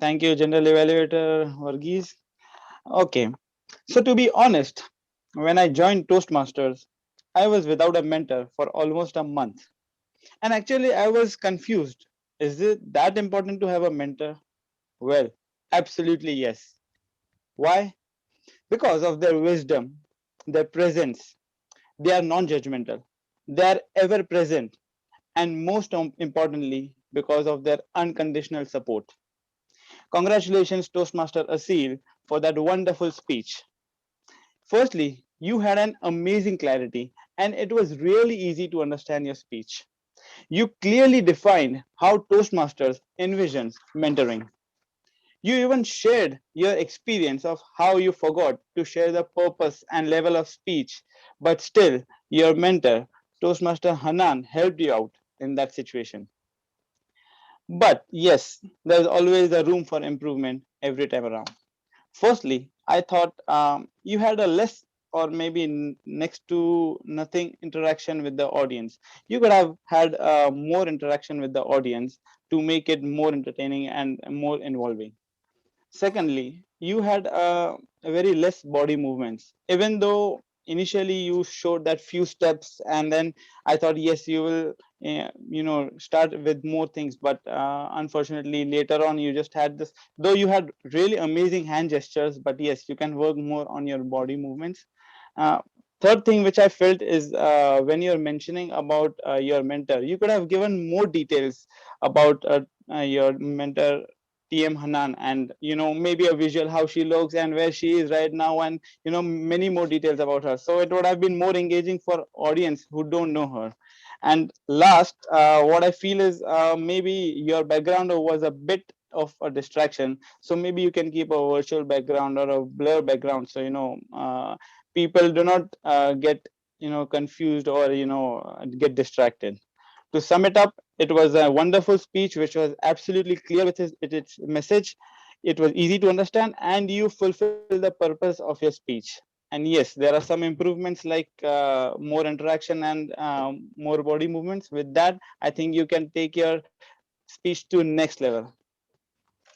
Thank you, General Evaluator Varghese. Okay. So to be honest, when I joined Toastmasters, I was without a mentor for almost a month. And actually, I was confused. Is it that important to have a mentor? Well, absolutely yes. Why? Because of their wisdom, their presence. They are non judgmental, they are ever present, and most importantly, because of their unconditional support. Congratulations, Toastmaster Asil, for that wonderful speech. Firstly, you had an amazing clarity, and it was really easy to understand your speech. You clearly defined how Toastmasters envisions mentoring. You even shared your experience of how you forgot to share the purpose and level of speech, but still, your mentor, Toastmaster Hanan, helped you out in that situation. But yes, there's always a room for improvement every time around. Firstly, I thought you had a less or maybe next to nothing interaction with the audience. You could have had more interaction with the audience to make it more entertaining and more involving. Secondly, you had very less body movements, even though initially you showed that few steps, and then I thought, yes, you will, start with more things. But unfortunately, later on, you just had this. Though you had really amazing hand gestures, but yes, you can work more on your body movements. Uh, Third thing which I felt is when you're mentioning about your mentor, you could have given more details about your mentor TM Hanan, and maybe a visual how she looks and where she is right now, and many more details about her. So it would have been more engaging for audience who don't know her. And last, what I feel is maybe your background was a bit of a distraction. So maybe you can keep a virtual background or a blur background, so people do not get confused or get distracted. To sum it up, it was a wonderful speech which was absolutely clear with its message. It was easy to understand, and you fulfill the purpose of your speech. And yes, there are some improvements like more interaction and more body movements. With that, I think you can take your speech to next level.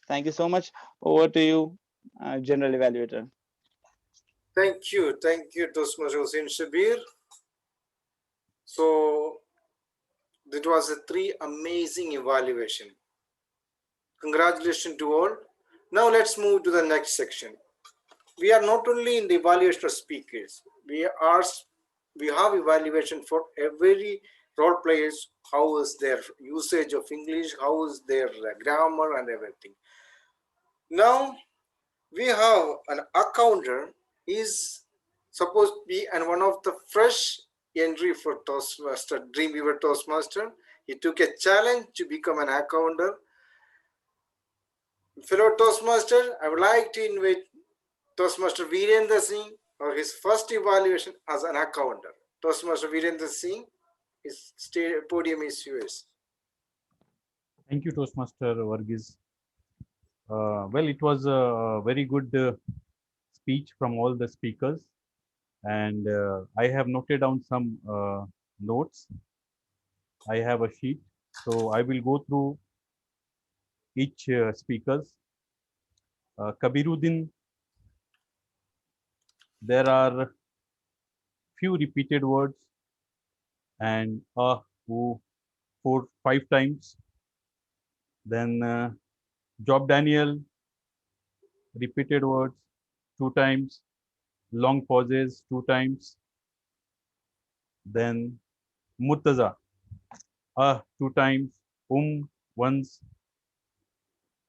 Thank you so much. Over to you, General Evaluator. Thank you, Toastmaster Hussein Shabir. So that was a three amazing evaluation. Congratulations to all. Now let's move to the next section. We are not only in the evaluation of speakers, we have evaluation for every role players. How is their usage of English? How is their grammar and everything? Now we have an accounter. Is supposed to be and one of the fresh entry for Toastmaster, Dreamweaver Toastmaster. He took a challenge to become an accounter. Fellow Toastmaster, I would like to invite Toastmaster Virendra Singh for his first evaluation as an accounter. Toastmaster Virendra Singh, his podium is yours. Thank you, Toastmaster Varghese. Well, it was a very good speech from all the speakers, and I have noted down some notes. I have a sheet. So I will go through each speakers. Kabiruddin, there are few repeated words and who 5 times. Then Job Daniel, repeated words 2 times, long pauses 2 times. Then Murtaza, 2 times, once,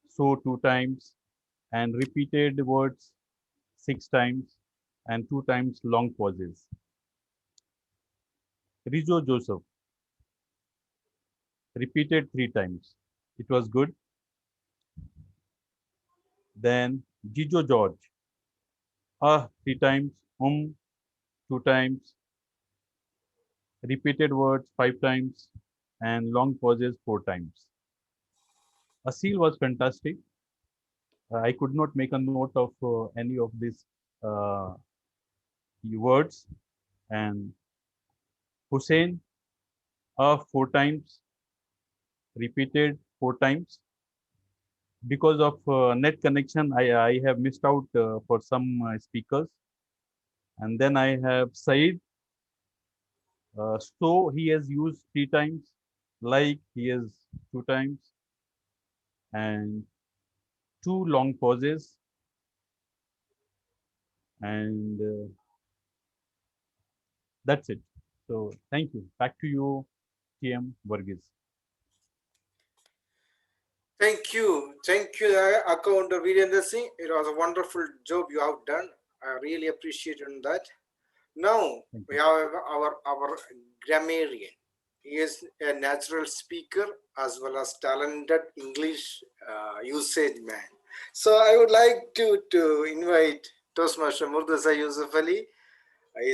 so 2 times, and repeated words 6 times, and 2 times long pauses. Rijo Joseph, repeated 3 times. It was good. Then Jijo George, 3 times, 2 times, repeated words 5 times, and long pauses 4 times. Asil was fantastic. I could not make a note of any of these uh, words. And Hussein, 4 times, repeated 4 times. Because of net connection, I have missed out for some speakers. And then I have Said. So he has used 3 times, like he has 2 times, and 2 long pauses. And that's it. So thank you. Back to you, TM Varghese. Thank you, Account Virendra Singh. It was a wonderful job you have done. I really appreciate that. Now we have our grammarian. He is a natural speaker as well as talented English usage man. So I would like to invite Toastmaster Murtaza Yusuf Ali. He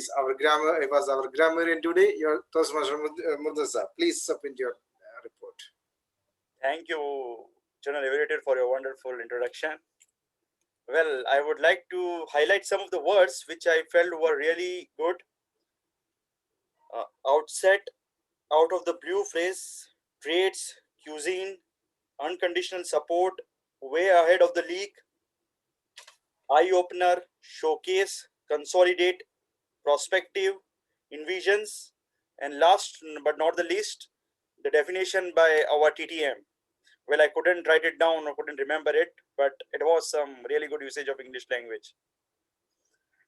was our grammarian today. Your Toastmaster Murtaza, please submit your report. Thank you, General Evaluator, for your wonderful introduction. Well, I would like to highlight some of the words which I felt were really good. Outset, out of the blue phrase, traits, cuisine, unconditional support, way ahead of the league, eye opener, showcase, consolidate, prospective, envisions, and last but not the least, the definition by our TTM. Well, I couldn't write it down or couldn't remember it, but it was some really good usage of English language.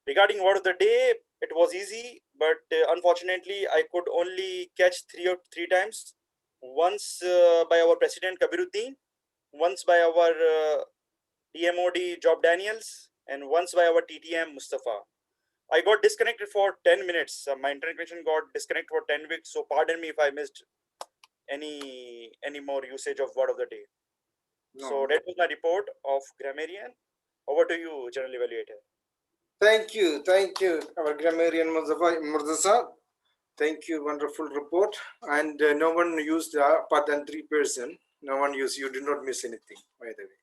Regarding word of the day, it was easy, but unfortunately, I could only catch three times. Once by our president Kabiruddin, once by our TMOD Job Daniels, and once by our TTM Mustafa. I got disconnected for 10 minutes. My internet connection got disconnected for 10 weeks. So pardon me if I missed any more usage of word of the day. No. So that was my report of grammarian. Over to you, General Evaluator. Thank you, our grammarian Murtaza. Thank you, wonderful report. And no one used part than 3%. No one used. You did not miss anything, by the way.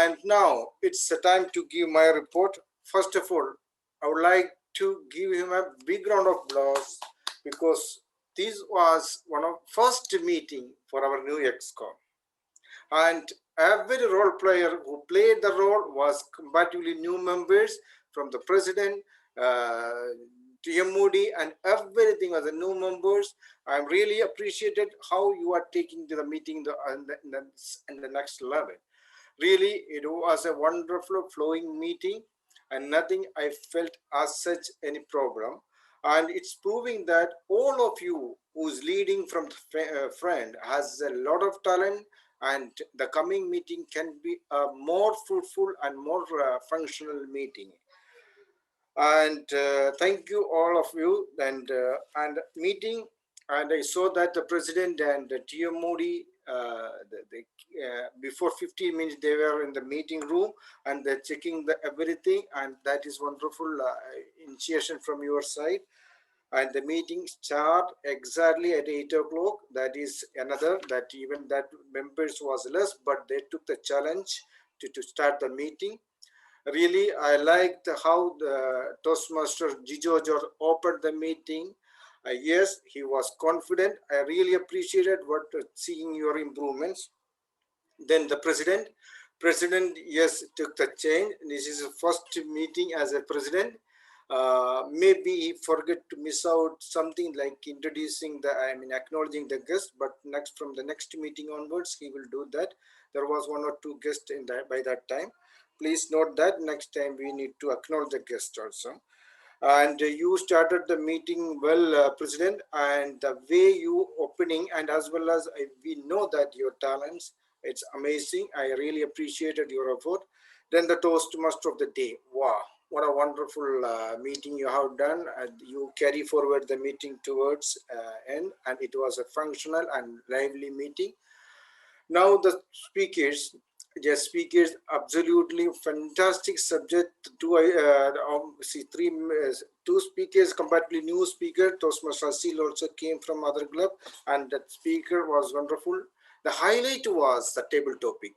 And now it's time to give my report. First of all, I would like to give him a big round of applause because this was one of first meeting for our new EXCOM. And every role player who played the role was comparatively new members from the president, TM Moody, and everything was the new members. I'm really appreciated how you are taking to the meeting in the next level. Really, it was a wonderful flowing meeting and nothing I felt as such any problem. And it's proving that all of you who's leading from the friend has a lot of talent, and the coming meeting can be a more fruitful and more functional meeting. And thank you all of you and meeting. And I saw that the president and TM Modi before 15 minutes they were in the meeting room and they're checking everything, and that is wonderful initiation from your side. And the meeting start exactly at 8 o'clock. That is another that even that members was less, but they took the challenge to start the meeting. Really, I liked how the Toastmaster Jijo opened the meeting, Yes, he was confident. I really appreciated seeing your improvements. Then the president, yes, took the change. This is his first meeting as a president. Maybe he forgot to miss out something like introducing acknowledging the guest, but from the next meeting onwards, he will do that. There was one or two guests in that by that time. Please note that next time we need to acknowledge the guest also. And you started the meeting well, President, and the way you opening, and as well as we know that your talents, it's amazing. I really appreciated your effort. Then the Toastmaster of the day. Wow, what a wonderful meeting you have done. And you carry forward the meeting towards end, and it was a functional and lively meeting. Now the speakers, absolutely fantastic subject. Two speakers, completely new speaker. Toastmaster Asil also came from other club, and that speaker was wonderful. The highlight was the table topic.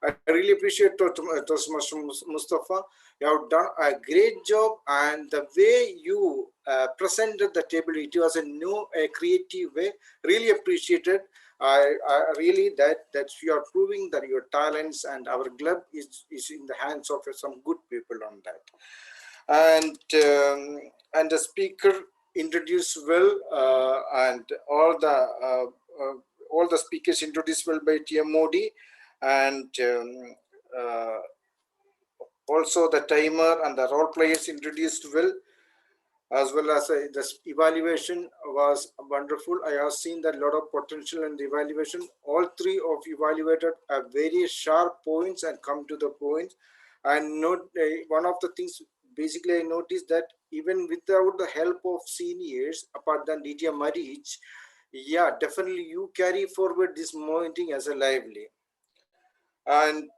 I really appreciate Toastmaster Mustafa. You have done a great job, and the way you presented the table, it was a creative way. Really appreciated. I really that you are proving that your talents and our club is in the hands of some good people on that. And the speaker introduced well, and all the speakers introduced well by TM Modi, and also the timer and the role players introduced well as the evaluation was wonderful. I have seen that a lot of potential in the evaluation. All three of evaluated are very sharp points and come to the point. And note one of the things basically I noticed that even without the help of seniors, apart than DTM Marich, yeah, definitely you carry forward this meeting as a lively. And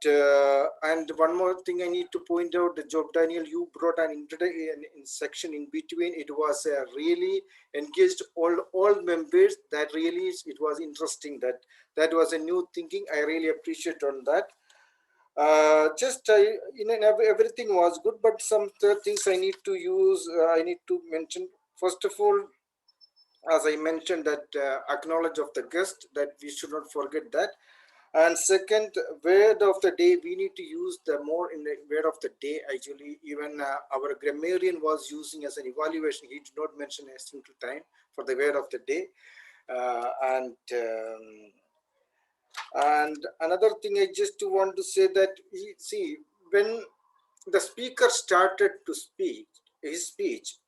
one more thing I need to point out, the job Daniel, you brought an introduction section in between. It was really engaged all members. That really it was interesting. That was a new thinking. I really appreciate on that. Everything was good, but some things I need to use. I need to mention. First of all, as I mentioned, that acknowledge of the guest, that we should not forget that. And second, word of the day, we need to use the more in the word of the day. Actually, even our grammarian was using as an evaluation. He did not mention a single time for the word of the day. And another thing I just want to say that, see, when the speaker started to speak his speech,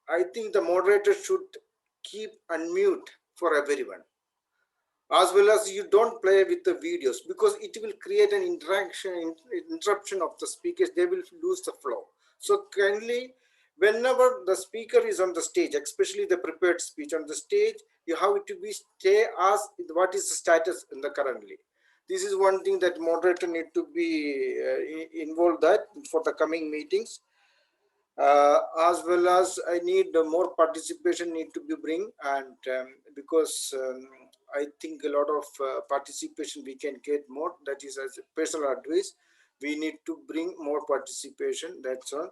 I think the moderator should keep unmute for everyone, as well as you don't play with the videos, because it will create an interruption of the speakers. They will lose the flow. So kindly, whenever the speaker is on the stage, especially the prepared speech on the stage, you have to be stay asked what is the status in the currently. This is one thing that moderator need to be involved that for the coming meetings. As well as I need more participation need to be bring, and because I think a lot of participation we can get more. That is as a personal advice. We need to bring more participation. That's all.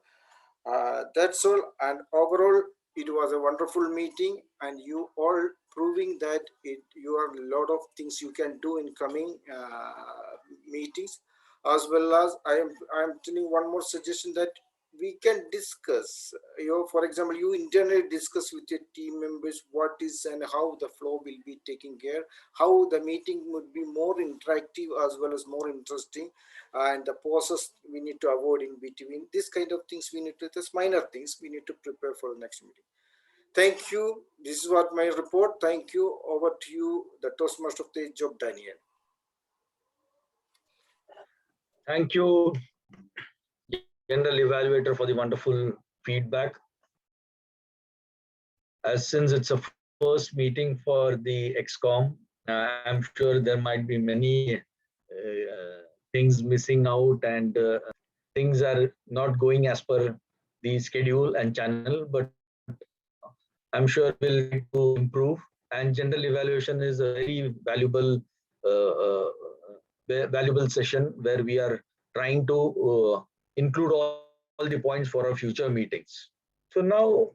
That's all. And overall, it was a wonderful meeting, and you all proving that you are a lot of things you can do in coming meetings, as well as I am telling one more suggestion that we can discuss. For example, you internally discuss with your team members what is and how the flow will be taken care, how the meeting would be more interactive as well as more interesting, and the pauses we need to avoid in between. This kind of things we need to, just minor things we need to prepare for the next meeting. Thank you. This is what my report. Thank you. Over to you, the Toastmaster of the job, Daniel. Thank you, General Evaluator, for the wonderful feedback. As since it's a first meeting for the XCOM, I'm sure there might be many things missing out, and things are not going as per the schedule and channel, but I'm sure we'll try to improve. And general evaluation is a very valuable session where we are trying to include all the points for our future meetings. So now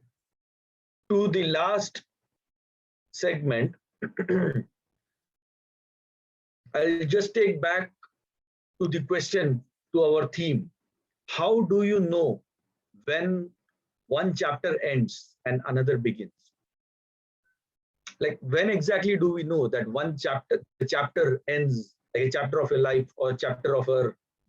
to the last segment, I'll just take back to the question, to our theme. How do you know when one chapter ends and another begins? Like, when exactly do we know that the chapter ends, like a chapter of a life or a chapter of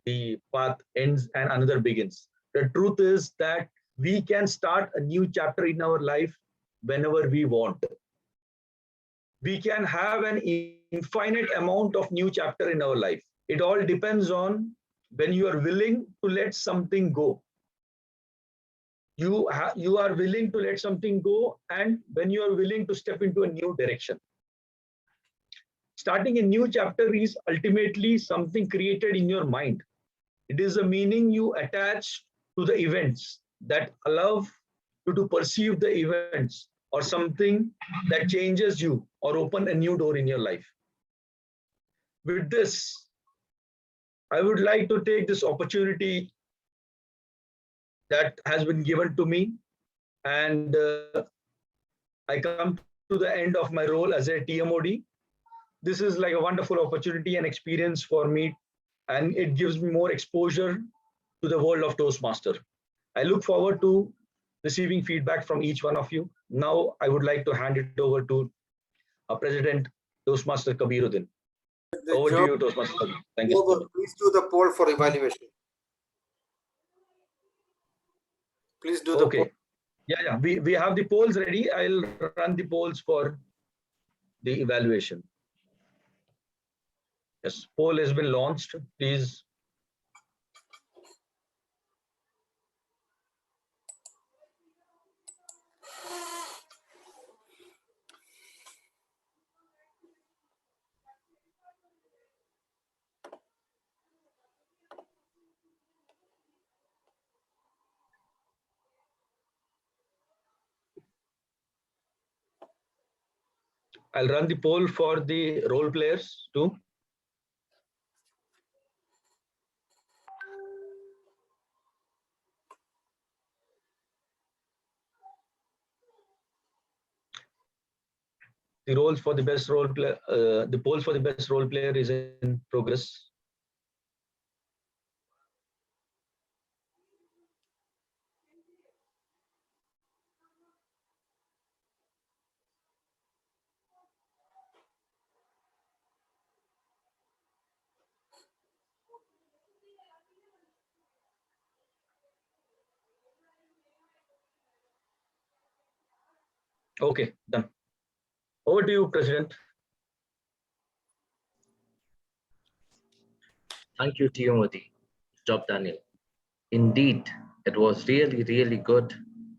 the path ends and another begins? The truth is that we can start a new chapter in our life whenever we want. We can have an infinite amount of new chapter in our life. It all depends on when you are willing to let something go. You are willing to let something go, and when you are willing to step into a new direction. Starting a new chapter is ultimately something created in your mind. It is a meaning you attach to the events that allow you to perceive the events, or something that changes you or open a new door in your life. With this, I would like to take this opportunity that has been given to me, and I come to the end of my role as a TMOD. This is like a wonderful opportunity and experience for me, and it gives me more exposure to the world of Toastmaster. I look forward to receiving feedback from each one of you. Now, I would like to hand it over to our President, Toastmaster Kabiruddin. Over to you, Toastmaster Kabir. Thank you. Please do the poll for evaluation. Please do the poll. Yeah. We have the polls ready. I'll run the polls for the evaluation. Yes, poll has been launched. Please. I'll run the poll for the role players too. The roles for the best role player, the polls for the best role player is in progress. Okay, done. Over to you, President. Thank you, Tiyomodi. Job, Daniel. Indeed, it was really good,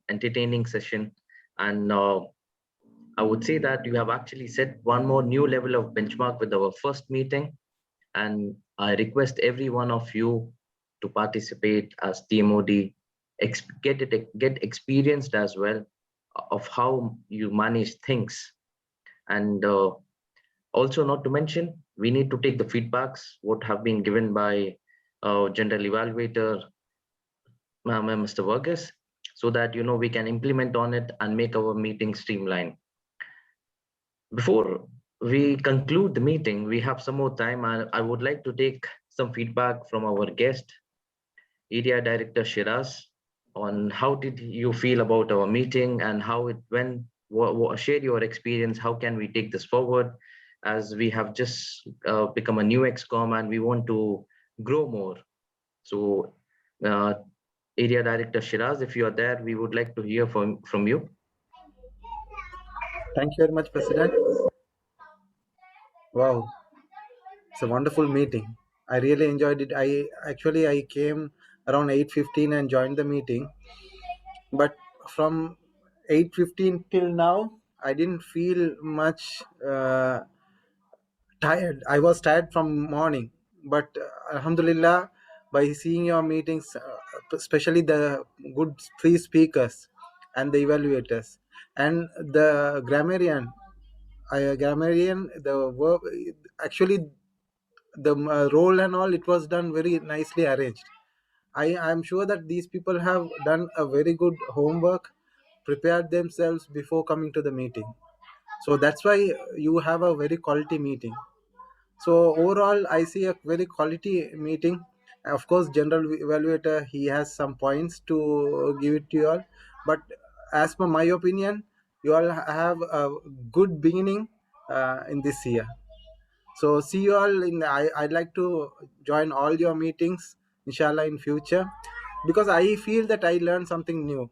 entertaining session. And I would say that you have actually set one more new level of benchmark with our first meeting. And I request every one of you to participate as TMOD, get experienced as well of how you manage things. And also, not to mention, we need to take the feedbacks, what have been given by general evaluator, Mr. Vargas, so that we can implement on it and make our meeting streamline. Before we conclude the meeting, we have some more time. I would like to take some feedback from our guest, Area Director Shiraz, on how did you feel about our meeting and how it went. Share your experience. How can we take this forward, as we have just become a new XCOM and we want to grow more. So Area Director Shiraz, if you are there, we would like to hear from you. Thank you very much, President. Wow, it's a wonderful meeting. I really enjoyed it. I came around 8:15 and joined the meeting, but from 8:15 till now, I didn't feel much tired. I was tired from morning, but Alhamdulillah, by seeing your meetings, especially the good three speakers and the evaluators and the grammarian, the verb, actually the role and all, it was done very nicely arranged. I'm sure that these people have done a very good homework, prepared themselves before coming to the meeting. So that's why you have a very quality meeting. So overall, I see a very quality meeting. Of course, general evaluator, he has some points to give it to you all, but as per my opinion, you all have a good beginning in this year. So see you all in. I'd like to join all your meetings, inshallah, in future, because I feel that I learned something new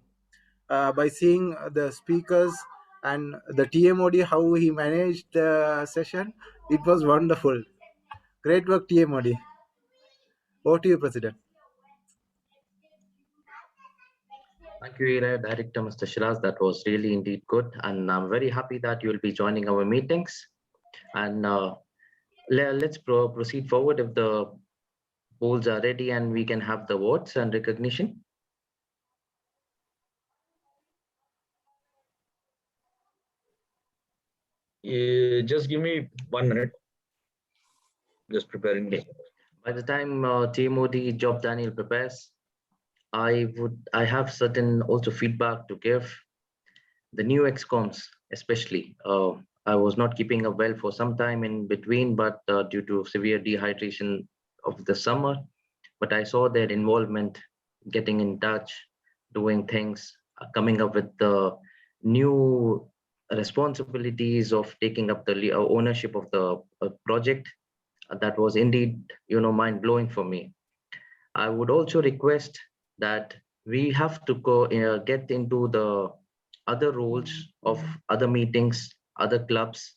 by seeing the speakers and the TMOD, how he managed the session. It was wonderful. Great work, TMOD. Over to you, President. Thank you, Director Mr. Shiraz. That was really indeed good. And I'm very happy that you'll be joining our meetings. And let's proceed forward if the polls are ready and we can have the votes and recognition. Just give me 1 minute. Just preparing this. By the time TMOD Job Daniel prepares, I have certain also feedback to give. The new XComs, especially, I was not keeping up well for some time in between, but due to severe dehydration of the summer, but I saw their involvement, getting in touch, doing things, coming up with the new responsibilities of taking up the ownership of the project. That was indeed, mind blowing for me. I would also request that we have to go get into the other roles of other meetings, other clubs,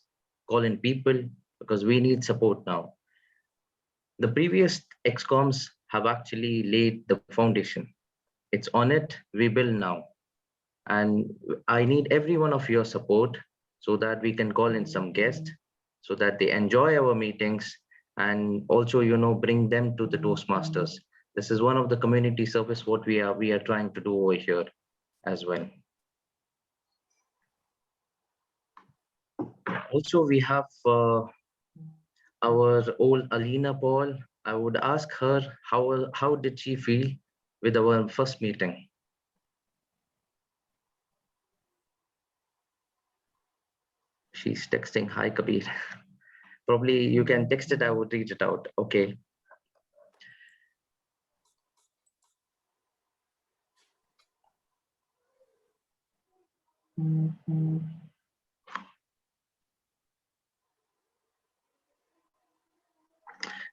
call in people, because we need support now. The previous XComs have actually laid the foundation. It's on it, we build now. And I need every one of your support so that we can call in some guests, so that they enjoy our meetings and also, bring them to the Toastmasters. This is one of the community service what we are trying to do over here as well. Also, we have our old Alina Paul. I would ask her how did she feel with our first meeting? She's texting, hi Kabir. Probably you can text it, I would read it out. Okay.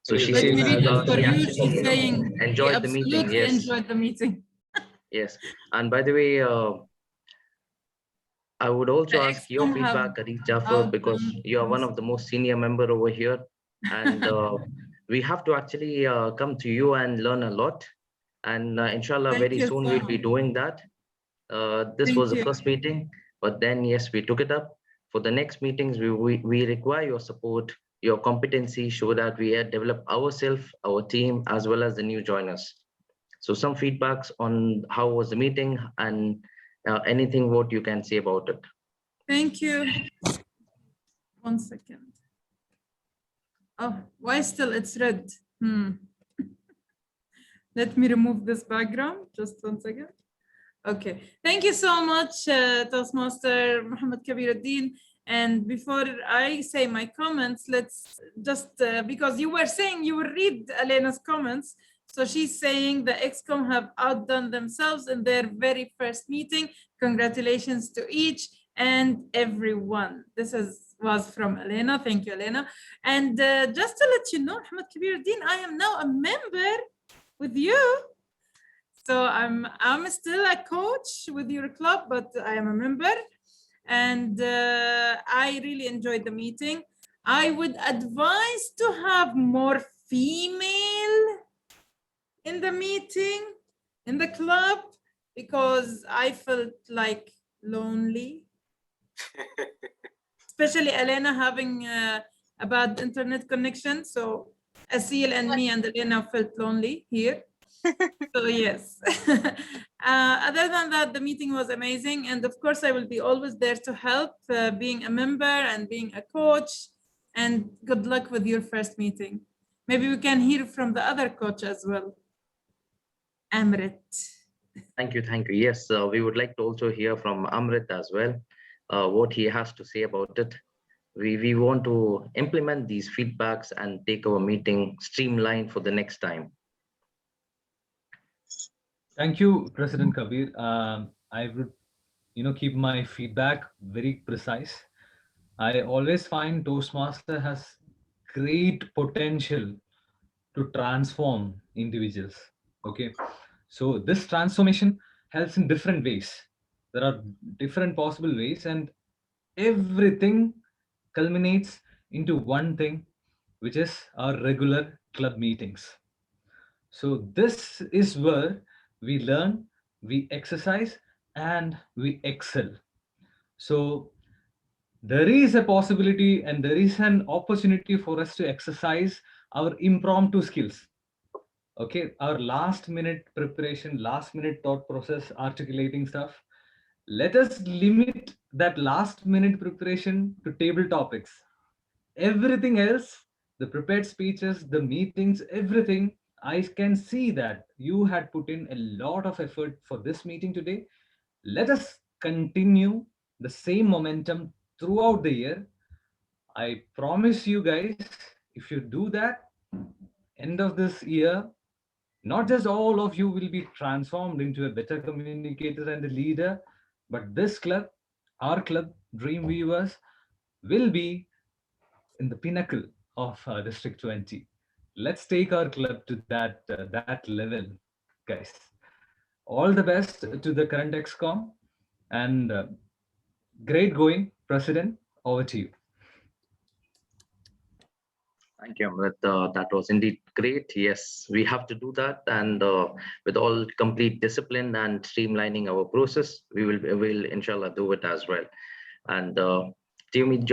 So she Let says me read it for she you. actually, She's saying enjoyed the meeting. absolutely Yes. enjoyed the meeting. Yes. And by the way, I would also The ask your XCOM have feedback, Arif Jafar, outdone because you are one of the most senior member over here. And we have to actually come to you and learn a lot. And inshallah, Thank very you soon so we'll be much. doing that. This Thank was the you. first meeting, but then yes, we took it up. For the next meetings, we require your support, your competency, so that we develop ourselves, our team, as well as the new joiners. So some feedbacks on how was the meeting and anything what you can say about it. Thank you. 1 second. Oh, why still it's red? Let me remove this background. Just 1 second. Okay. Thank you so much, Toastmaster Muhammad Kabiruddin. And before I say my comments, let's just, because you were saying you will read Elena's comments. So she's saying the XCOM have outdone themselves in their very first meeting. Congratulations to each and everyone. This was from Elena. Thank you, Elena. And just to let you know, Muhammad Kabiruddin, I am now a member with you. So I'm still a coach with your club, but I am a member. And I really enjoyed the meeting. I would advise to have more female in the meeting, in the club, because I felt like lonely. Especially Elena having a bad internet connection. So Asil and me and Elena felt lonely here. So yes. Other than that, the meeting was amazing. And of course, I will be always there to help, being a member and being a coach. And good luck with your first meeting. Maybe we can hear from the other coach as well. Amrit. Thank you. Yes, we would like to also hear from Amrit as well. what he has to say about it. We want to implement these feedbacks and take our meeting streamlined for the next time. Thank you, President Kabir. I would, keep my feedback very precise. I always find Toastmaster has great potential to transform individuals. Okay, so this transformation helps in different ways. There are different possible ways, and everything culminates into one thing, which is our regular club meetings. So this is where we learn, we exercise, and we excel. So there is a possibility and there is an opportunity for us to exercise our impromptu skills. Okay, our last minute preparation, last minute thought process, articulating stuff. Let us limit that last minute preparation to table topics. Everything else, the prepared speeches, the meetings, everything, I can see that you had put in a lot of effort for this meeting today. Let us continue the same momentum throughout the year. I promise you guys, if you do that, end of this year, not just all of you will be transformed into a better communicator and a leader, but this club, our club, Dreamweavers, will be in the pinnacle of District 20. Let's take our club to that level, guys. All the best to the current XCOM, and great going, President. Over to you. Thank you, Amrit. That was indeed great. Yes, we have to do that, and with all complete discipline and streamlining our process, we will inshallah do it as well. And TMOD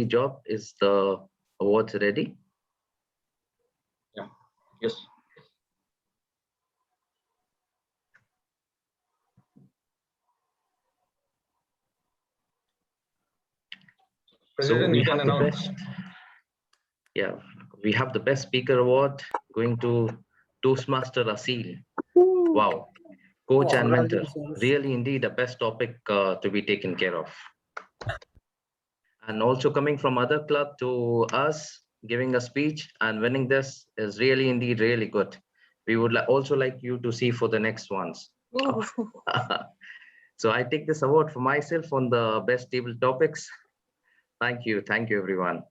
job, is the awards ready? Yeah. Yes. So we you can have the announce. best. Yeah, we have the best speaker award going to Toastmaster Asil. Wow, coach and mentor. Really, indeed, a best topic to be taken care of. And also coming from other club to us, giving a speech and winning this is really, indeed, really good. We would also like you to see for the next ones. So I take this award for myself on the best table topics. Thank you, everyone.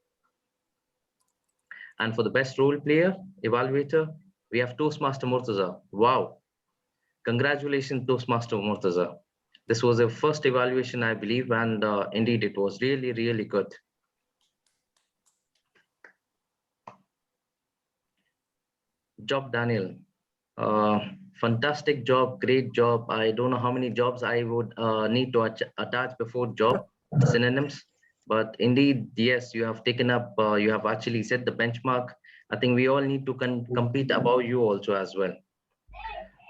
And for the best role player, evaluator, we have Toastmaster Murtaza. Wow. Congratulations, Toastmaster Murtaza. This was a first evaluation, I believe, and indeed it was really, really good. Job, Daniel. Fantastic job, great job. I don't know how many jobs I would need to attach before job, synonyms. But indeed, yes, you have taken up, you have actually set the benchmark. I think we all need to compete above you also as well.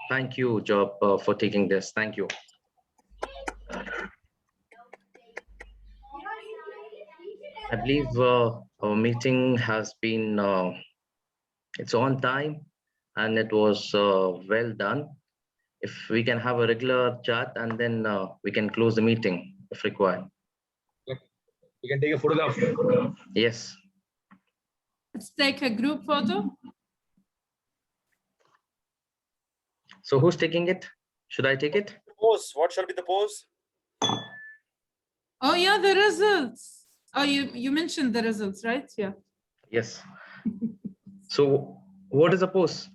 Thank you, Job, for taking this. Thank you. I believe our meeting has been, it's on time and it was well done. If we can have a regular chat and then we can close the meeting if required. You can take a photograph. Yes. Let's take a group photo. So who's taking it? Should I take it? Pose. What shall be the pose? Oh yeah, the results. Oh, you mentioned the results, right? Yeah. Yes. So what is a pose?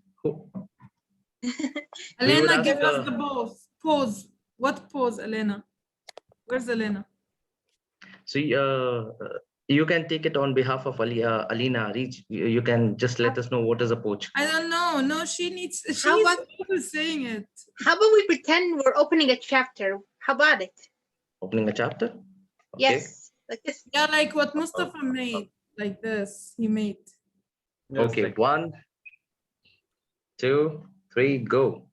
Elena, give us the pose. Pose. What pose, Elena? Where's Elena? So you can take it on behalf of Alina. You can just let us know what is a pose. I don't know. No, she needs. She's always saying it. How about we pretend we're opening a chapter? How about it? Opening a chapter? Okay. Yes, like this. Yeah, like what Mustafa made, like this. He made. Okay, like 1, 2, 3, go.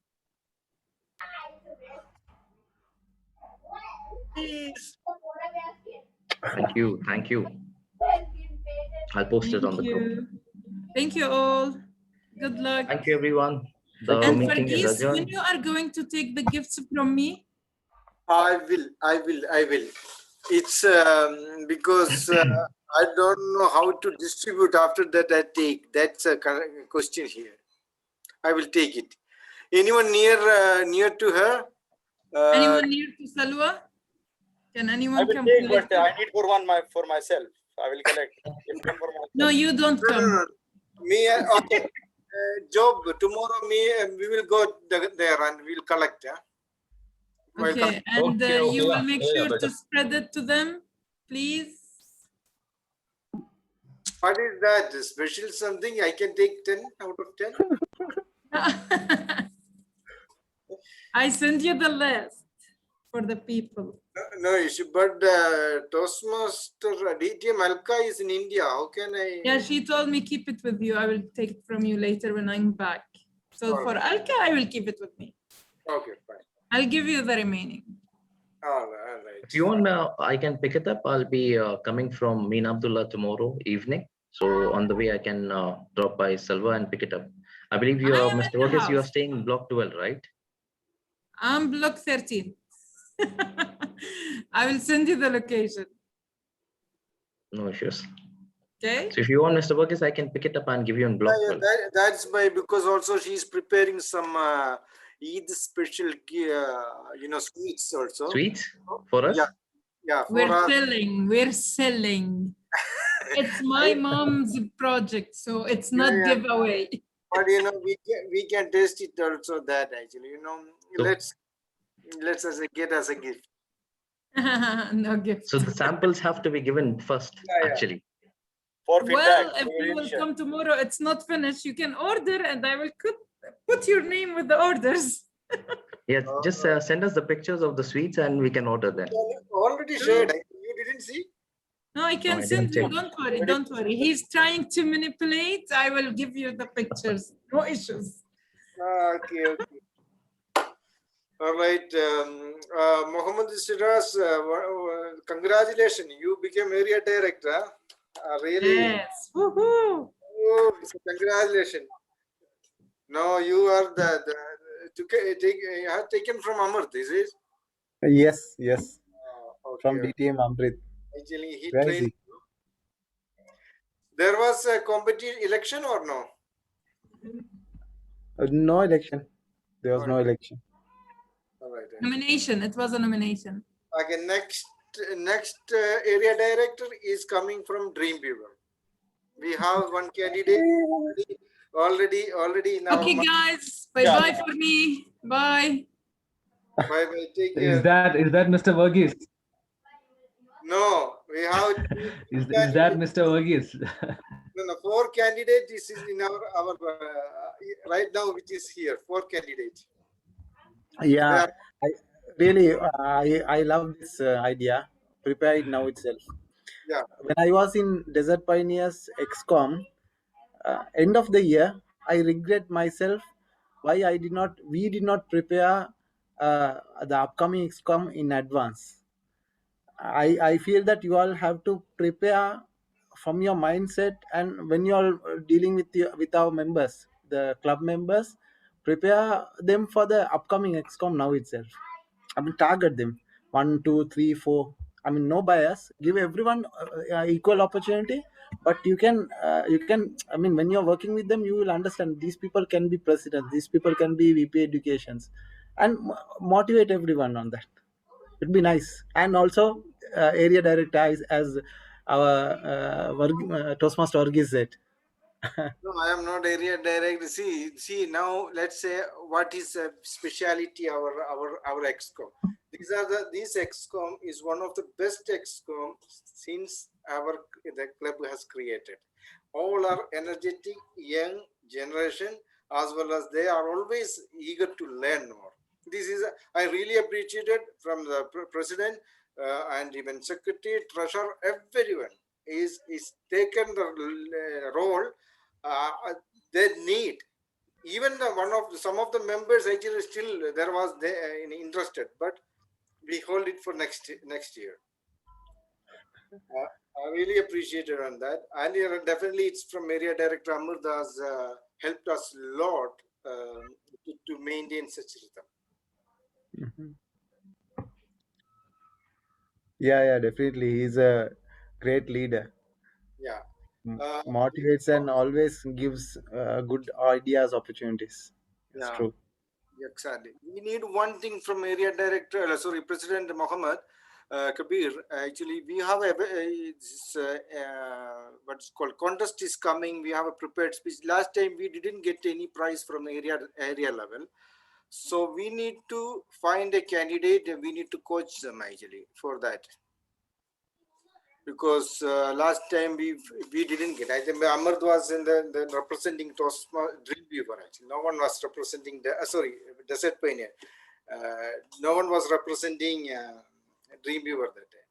Thank you. Thank you. I'll post it on the group. Thank you all. Good luck. Thank you, everyone. The and meeting Farghis, is adjourned. when you are going to take the gifts from me? I will. It's because I don't know how to distribute after that. I take that's a question here. I will take it. Anyone near to her? Anyone near to Salwa? Can I anyone will come take, collect but it? I need for myself. I will collect everything for myself. No, you don't No, come. no, no. Me, okay. Job, tomorrow we will go there and we'll collect. Yeah? Okay, and you will make sure to spread it to them, please. What is that? Special something? I can take 10 out of 10? I sent you the list for the people. No issue, but Toastmaster DTM Alka is in India. How can I? Yeah, she told me keep it with you. I will take it from you later when I'm back. So All for right. Alka, I will keep it with me. Okay, fine. I'll give you the remaining. All right. If you want, I can pick it up. I'll be coming from Mean Abdullah tomorrow evening. So on the way, I can drop by Salva and pick it up. I believe you are, Mr. Varghese, you are staying in block 12, right? I'm block 13. I will send you the location. No issues. Okay. So if you want, Mr. Varghese, I can pick it up and give you in block 12. That's my, because also she's preparing some Eid special, sweets also. Sweets for us? Yeah, for We're us. selling. We're selling. It's my mom's project, so it's not giveaway. But we can taste it also. That actually, let's get as a gift. No gift. So the samples have to be given first, actually. For Well, if you will come tomorrow, it's not finished. You can order, and I will put your name with the orders. Yeah, just send us the pictures of the sweets, and we can order them. Already shared. You didn't see? No, I can I send didn't you. check. Don't worry. He's trying to manipulate. I will give you the pictures. No issues. Okay. All right. Mohammed Siras, congratulations. You became area director. Really? Yes. Woohoo! Oh, congratulations. No, you are you have taken from Amrit, is it? Yes. From Okay. DTM Amrit. Actually, he Where is trained. he? There was a competitive election or no? No election. There was no election. All right. Nomination. It was a nomination. Okay. Next area director is coming from Dreamweaver. We have one candidate already in our. Okay, guys. Bye for me. Bye. Bye. Take care. Is that Mr. Varghese? No, we have. Is that Mr. Varghese? No, 4 candidates. This is in our right now, which is here. 4 candidates. Yeah, I love this idea. Prepare it now itself. Yeah. When I was in Desert Pioneers XCOM, end of the year, I regret myself why we did not prepare the upcoming XCOM in advance. I feel that you all have to prepare from your mindset, and when you are dealing with our members, the club members, prepare them for the upcoming XCOM now itself. I mean, target them 1, 2, 3, 4. I mean, no bias. Give everyone equal opportunity. But you can. I mean, when you're working with them, you will understand these people can be presidents. These people can be VP educations, and motivate everyone on that. It'd be nice. And also, area director as our Toastmaster Varghese said. No, I am not area director. See now. Let's say what is a speciality our XCOM. This XCOM is one of the best XCOM since the club has created. All are energetic, young generation, as well as they are always eager to learn more. This is I really appreciated from the president and even secretary, treasurer, everyone is taken the role they need. Even some of the members actually still there was interested, but we hold it for next year. I really appreciated on that, and definitely it's from area director Amurdas helped us a lot to maintain such rhythm. Yeah, definitely. He's a great leader. Yeah. Motivates and always gives good ideas, opportunities. That's Yeah, true. exactly. We need one thing from area director, sorry, President Mohammed Kabir. Actually, we have what's called contest is coming. We have a prepared speech. Last time we didn't get any prize from area level, so we need to find a candidate and we need to coach them actually for that. Because last time we didn't get. I think Amar was in the representing Dreamweaver actually. No one was representing the sorry, Desert Pioneer. No one was representing Dreamweaver that day.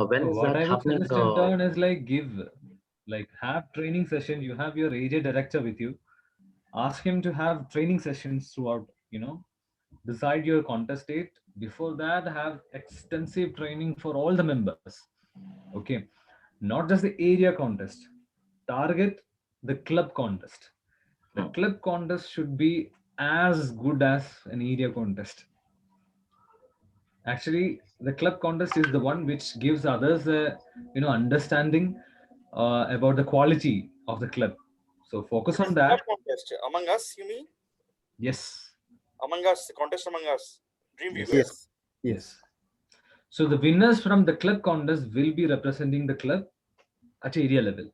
When is What that I would happening? suggest in turn is like have training session. You have your area director with you. Ask him to have training sessions throughout. Decide your contest date. Before that, have extensive training for all the members. Okay, not just the area contest. Target the club contest. The club contest should be as good as an area contest. Actually, the club contest is the one which gives others a understanding about the quality of the club. So focus What on is club that. contest? Among Us, you mean? Yes. Among Us, contest Among Us. Dreamweaver. Yes. Yes. So the winners from the club contest will be representing the club at area level.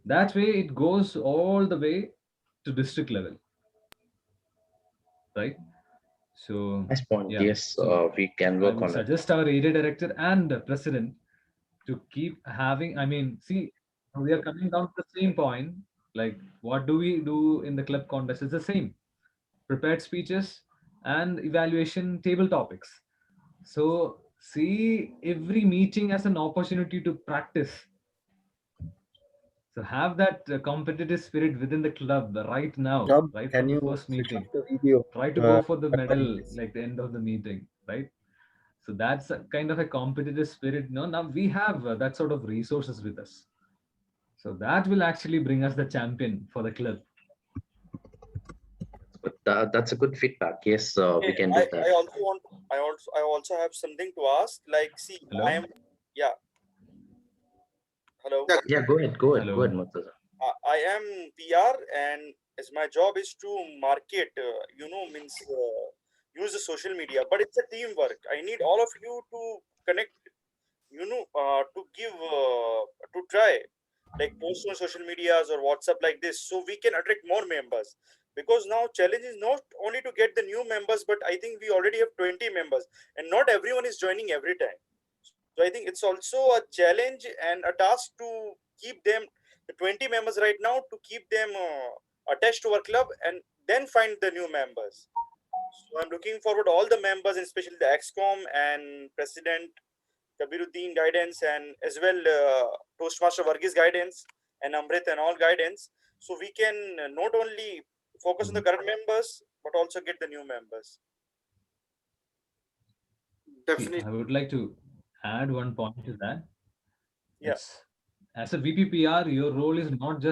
That way it goes all the way to district level. Right? So Nice point. yeah. Yes, So we can I work would on it. suggest our area director and president to keep having, see, we are coming down to the same point. Like, what do we do in the club contest? It's the same: prepared speeches and evaluation table topics. So see every meeting as an opportunity to practice. So have that competitive spirit within the club right now, Rob, right can from the you first switch off meeting. the video? Try to go for the Recording, medal please. like the end of the meeting, right? So that's a kind of a competitive spirit. No, now we have that sort of resources with us. So that will actually bring us the champion for the club. But that's a good feedback. Yes, we Okay, can do that. I also have something to ask. Like, see, Hello? yeah. Hello. Yeah, go ahead. Go ahead. Go Hello. ahead, Murtaza. I am PR, and as my job is to market, means use the social media, but it's a teamwork. I need all of you to connect, to give, to try, like post on social medias or WhatsApp like this, so we can attract more members. Because now challenge is not only to get the new members, but I think we already have 20 members, and not everyone is joining every time. So I think it's also a challenge and a task to keep them, the 20 members right now, to keep them attached to our club and then find the new members. So I'm looking forward all the members, and especially the XCOM and President Kabiruddin guidance, and as well Toastmaster Varghese guidance, and Amrit and all guidance. So we can not only focus on the current members, but also get the new members. See, Definitely. I would like to add one point to that. Yeah. It's as a VPPR, your role is not just